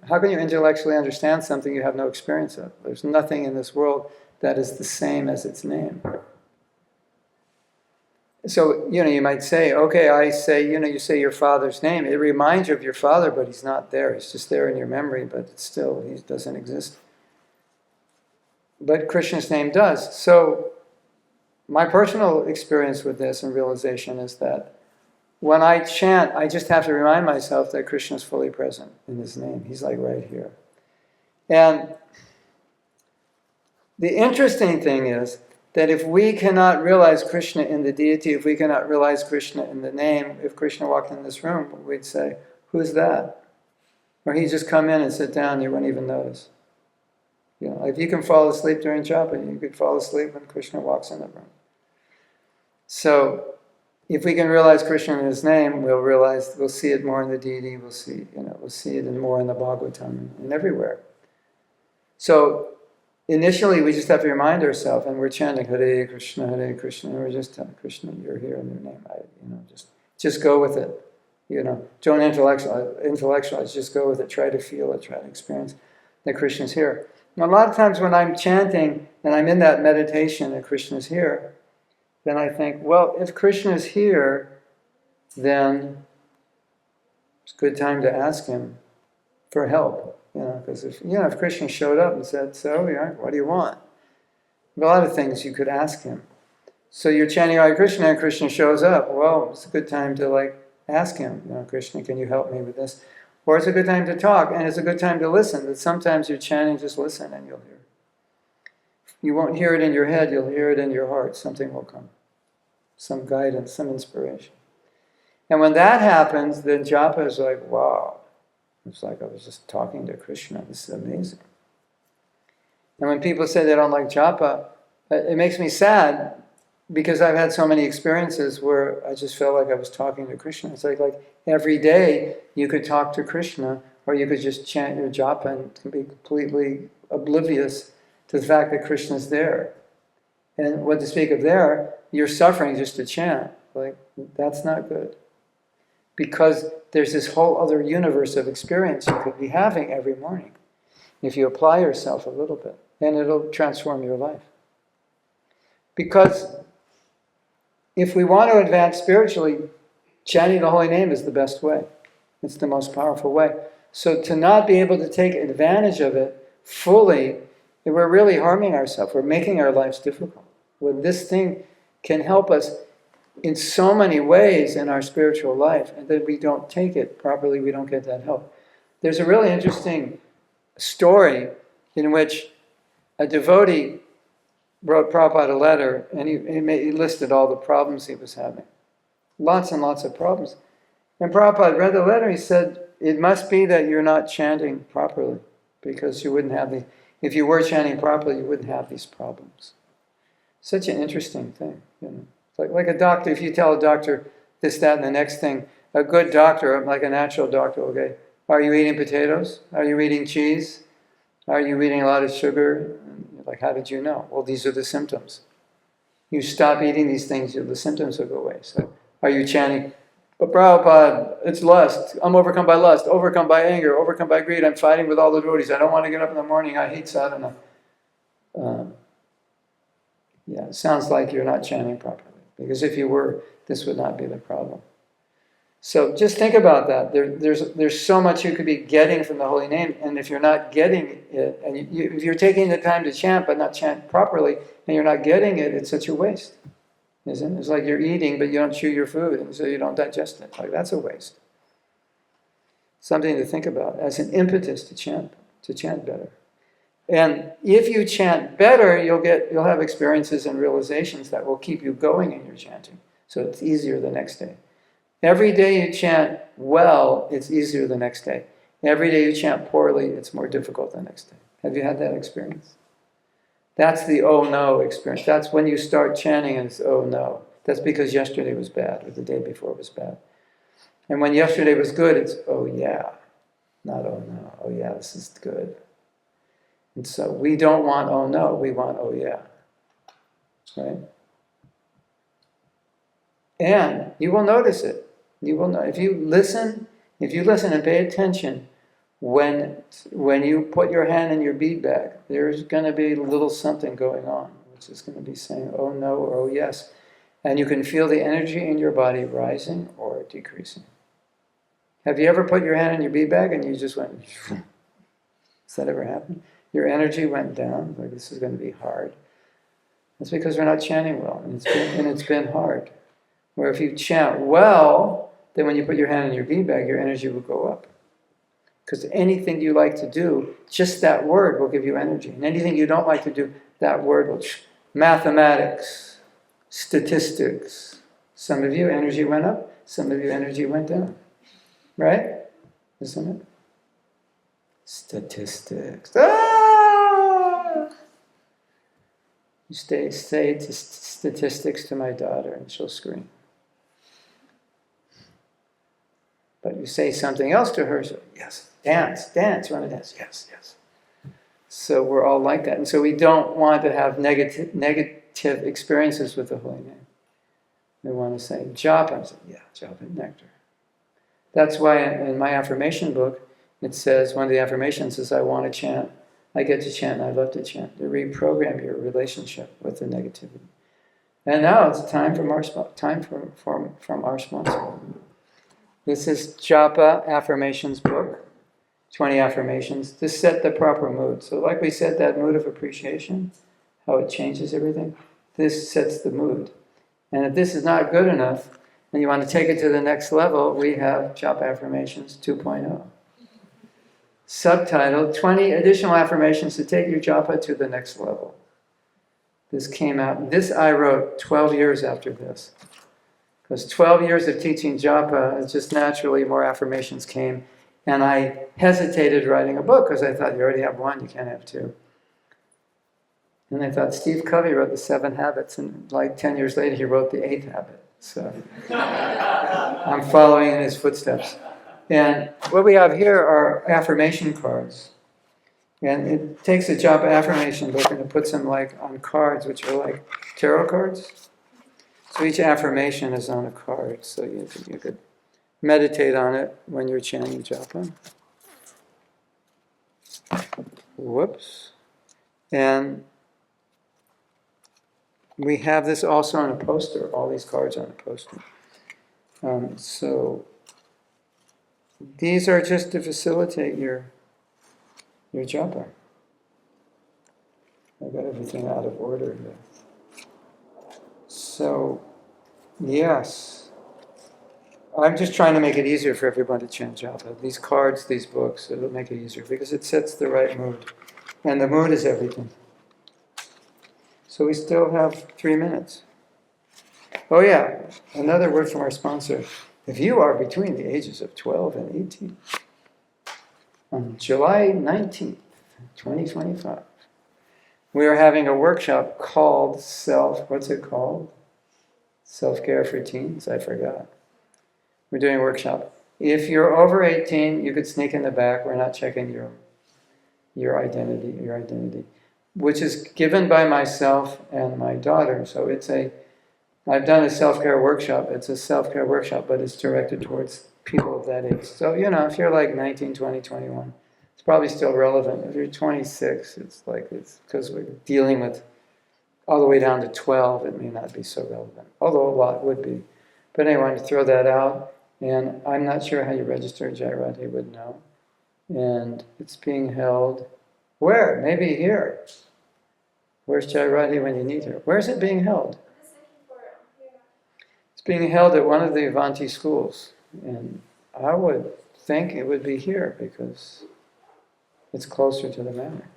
how can you intellectually understand something you have no experience of? There's nothing in this world that is the same as its name. So, you might say, okay, I say, you say your father's name. It reminds you of your father, but he's not there. He's just there in your memory, but still, he doesn't exist. But Krishna's name does. So, my personal experience with this and realization is that when I chant, I just have to remind myself that Krishna is fully present in his name. He's like right here. And the interesting thing is that if we cannot realize Krishna in the deity, if we cannot realize Krishna in the name, if Krishna walked in this room, we'd say, who's that? Or he'd just come in and sit down, you wouldn't even notice. If you can fall asleep during japa, you could fall asleep when Krishna walks in the room. So, if we can realize Krishna in his name, we'll see it more in the deity, we'll see it more in the Bhagavatam and everywhere. So, initially we just have to remind ourselves, and we're chanting Hare Krishna, and we're just telling Krishna, you're here in your name. Just go with it. Don't intellectualize, just go with it, try to feel it, try to experience that Krishna's here. Now, a lot of times when I'm chanting and I'm in that meditation that Krishna's here, then I think, well, if Krishna is here, then it's a good time to ask him for help. Because if Krishna showed up and said, so, what do you want? A lot of things you could ask him. So you're chanting Hare Krishna and Krishna shows up. Well, it's a good time to ask him, Krishna, can you help me with this? Or it's a good time to talk, and it's a good time to listen. That sometimes you're chanting, just listen and you'll hear. You won't hear it in your head, you'll hear it in your heart. Something will come. Some guidance, some inspiration. And when that happens, then japa is like, wow. It's like I was just talking to Krishna. This is amazing. And when people say they don't like japa, it makes me sad because I've had so many experiences where I just felt like I was talking to Krishna. It's like every day you could talk to Krishna, or you could just chant your japa and be completely oblivious to the fact that Krishna's there. And what to speak of there, you're suffering just to chant. That's not good. Because there's this whole other universe of experience you could be having every morning if you apply yourself a little bit, and it'll transform your life. Because if we want to advance spiritually, chanting the holy name is the best way. It's the most powerful way. So to not be able to take advantage of it fully, we're really harming ourselves. We're making our lives difficult. When this thing can help us in so many ways in our spiritual life, and then we don't take it properly, we don't get that help. There's a really interesting story in which a devotee wrote Prabhupada a letter, and he listed all the problems he was having. Lots and lots of problems. And Prabhupada read the letter, he said, it must be that you're not chanting properly, because you wouldn't have if you were chanting properly, you wouldn't have these problems. Such an interesting thing. Like a doctor, if you tell a doctor this, that, and the next thing, a good doctor, like a natural doctor, okay, are you eating potatoes? Are you eating cheese? Are you eating a lot of sugar? Like, how did you know? Well, these are the symptoms. You stop eating these things, the symptoms will go away. So, are you chanting, but Prabhupada, it's lust. I'm overcome by lust, overcome by anger, overcome by greed. I'm fighting with all the devotees. I don't want to get up in the morning. I hate sadhana. Yeah, it sounds like you're not chanting properly. Because if you were, this would not be the problem. So just think about that. There's so much you could be getting from the holy name, and if you're not getting it, and if you're taking the time to chant but not chant properly, and you're not getting it, it's such a waste, isn't it? It's like you're eating but you don't chew your food, and so you don't digest it. Like, that's a waste. Something to think about as an impetus to chant better. And if you chant better, you'll have experiences and realizations that will keep you going in your chanting. So it's easier the next day. Every day you chant well, it's easier the next day. Every day you chant poorly, it's more difficult the next day. Have you had that experience? That's the oh no experience. That's when you start chanting and it's oh no. That's because yesterday was bad or the day before was bad. And when yesterday was good, it's oh yeah, not oh no. Oh yeah, this is good. And so we don't want oh no, we want oh yeah. Right? And you will notice it. You will know if you listen and pay attention. When you put your hand in your bead bag, there's going to be a little something going on, which is going to be saying oh no or oh yes, and you can feel the energy in your body rising or decreasing. Have you ever put your hand in your bead bag and you just went? Does that ever happen? Your energy went down. Like, this is going to be hard. That's because we're not chanting well, and it's been hard. Where if you chant well, then when you put your hand in your bead bag, your energy will go up. Because anything you like to do, just that word will give you energy. And anything you don't like to do, that word will... Mathematics, statistics. Some of you, energy went up. Some of you, energy went down. Right? Isn't it? Statistics. Ah! You say statistics to my daughter and she'll scream. But you say something else to her, so yes, dance, you want to dance? Yes. So we're all like that. And so we don't want to have negative experiences with the holy name. We want to say japa. Say, yeah, japa, nectar. That's why in my affirmation book, it says, one of the affirmations is, I want to chant, I get to chant, and I love to chant. To reprogram your relationship with the negativity. And now it's time from our sponsor. This is Japa Affirmations book, 20 affirmations, to set the proper mood. So like we said, that mood of appreciation, how it changes everything, this sets the mood. And if this is not good enough, and you want to take it to the next level, we have Japa Affirmations 2.0. Subtitled, 20 additional affirmations to take your japa to the next level. This came out, this I wrote 12 years after this. Because 12 years of teaching japa, just naturally more affirmations came. And I hesitated writing a book because I thought, you already have one, you can't have two. And I thought, Steve Covey wrote the 7 Habits, and like 10 years later he wrote the 8th Habit. So I'm following in his footsteps. And what we have here are affirmation cards. And it takes a japa affirmation book and it puts them like on cards, which are like tarot cards. So each affirmation is on a card, so you could meditate on it when you're chanting japa. Whoops. And we have this also on a poster, all these cards on a poster. So these are just to facilitate your japa. I've got everything out of order here. So, yes. I'm just trying to make it easier for everyone to chant japa. These cards, these books, it'll make it easier because it sets the right mood. And the mood is everything. So we still have 3 minutes. Oh yeah, another word from our sponsor. If you are between the ages of 12 and 18, on July 19th, 2025, we are having a workshop called what's it called? Self-care for teens? I forgot. We're doing a workshop. If you're over 18, you could sneak in the back. We're not checking your identity, which is given by myself and my daughter. So I've done a self-care workshop. It's a self-care workshop, but it's directed towards people of that age. So, if you're like 19, 20, 21, it's probably still relevant. If you're 26, it's because we're dealing with all the way down to 12, it may not be so relevant. Although a lot would be. But anyway, I wanted to throw that out. And I'm not sure how you register. Jairati would know. And it's being held where? Maybe here. Where's Jairati when you need her? Where's it being held? I'm just looking for it on here. It's being held at one of the Avanti schools. And I would think it would be here because it's closer to the manor.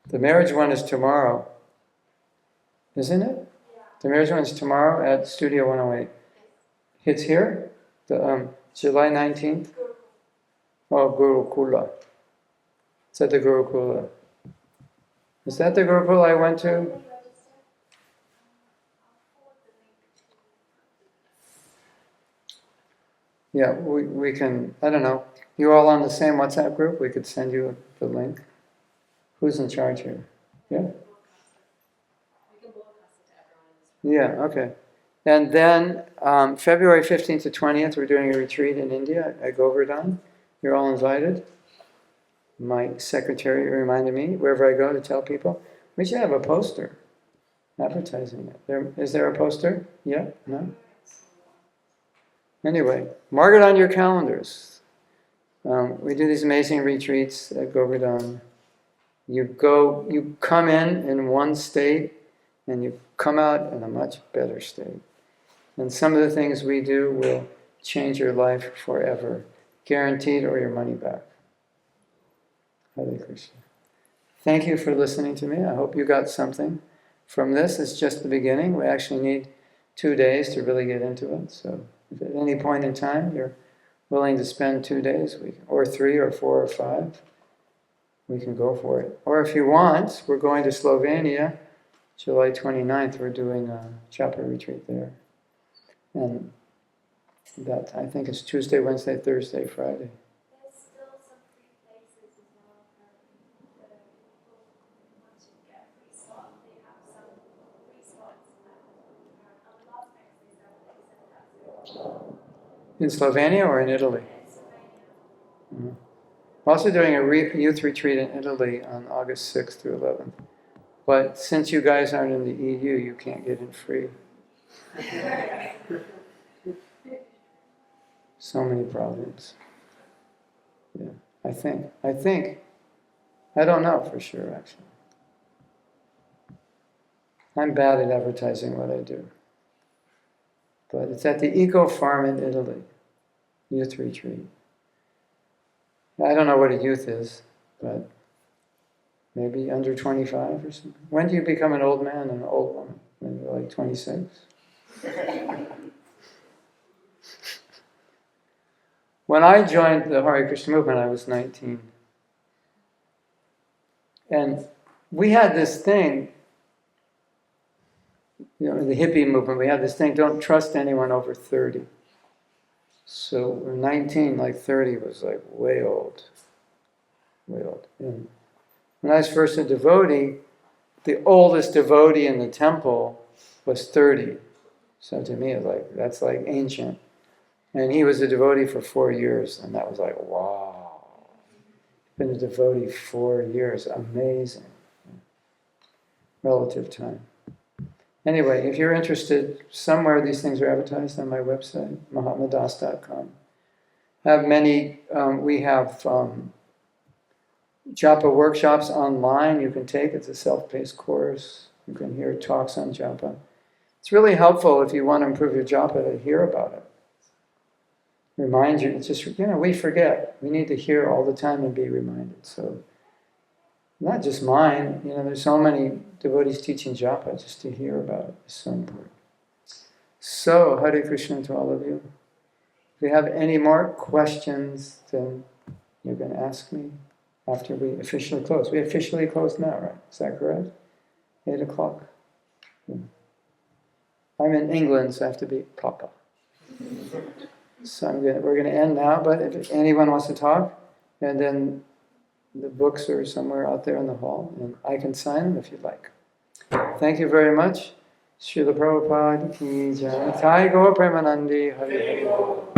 The marriage one is tomorrow, isn't it? Yeah. The marriage one is tomorrow at Studio 108. It's here? The July 19th? Oh, Gurukula. It's at the Gurukula. Is that the Gurukula I went to? Yeah, we can, I don't know. You all on the same WhatsApp group? We could send you the link. Who's in charge here? Yeah? Yeah, okay. And then February 15th to 20th, we're doing a retreat in India at Govardhan. You're all invited. My secretary reminded me, wherever I go, to tell people, we should have a poster advertising it. Is there a poster? Yeah? No? Anyway, mark it on your calendars. We do these amazing retreats at Govardhan. You come in one state, and you come out in a much better state. And some of the things we do will change your life forever, guaranteed, or your money back. Hare Krishna. Thank you for listening to me. I hope you got something from this. It's just the beginning. We actually need 2 days to really get into it. So if at any point in time you're willing to spend 2 days, or 3 or 4 or 5, we can go for it. Or if you want, we're going to Slovenia, July 29th. We're doing a chapel retreat there. And that, I think, is Tuesday, Wednesday, Thursday, Friday. There's still some free places as well for the people who want to get a free spot. They have some free spots on the last next they said that's In Slovenia or in Italy? Pennsylvania. Mm-hmm. We're also doing a youth retreat in Italy on August 6th through 11th. But since you guys aren't in the EU, you can't get in free. So many problems. Yeah, I think. I don't know for sure, actually. I'm bad at advertising what I do. But it's at the Eco Farm in Italy, youth retreat. I don't know what a youth is, but maybe under 25 or something. When do you become an old man and an old woman? When you're like 26? When I joined the Hare Krishna movement, I was 19. And we had this thing, the hippie movement, we had this thing, don't trust anyone over 30. So we're 19, like 30 was like way old. Way old. And when I was first a devotee, the oldest devotee in the temple was 30. So to me, that's like ancient. And he was a devotee for 4 years, and that was like, wow. Been a devotee 4 years, amazing. Relative time. Anyway, if you're interested, somewhere these things are advertised on my website, mahatmadas.com. We have japa workshops online you can take. It's a self-paced course. You can hear talks on japa. It's really helpful if you want to improve your japa to hear about it. Remind you, it's just, we forget. We need to hear all the time and be reminded. So, not just mine, there's so many devotees teaching japa, just to hear about it is so important. So, Hare Krishna to all of you. If you have any more questions, then you're going to ask me after we officially close. We officially close now, right? Is that correct? 8 o'clock. I'm in England, so I have to be Papa. So we're going to end now, but if anyone wants to talk, and then the books are somewhere out there in the hall, and I can sign them if you'd like. Thank you very much. Srila Prabhupada ki jai. Thai Gaur Premanandi Hari Hari.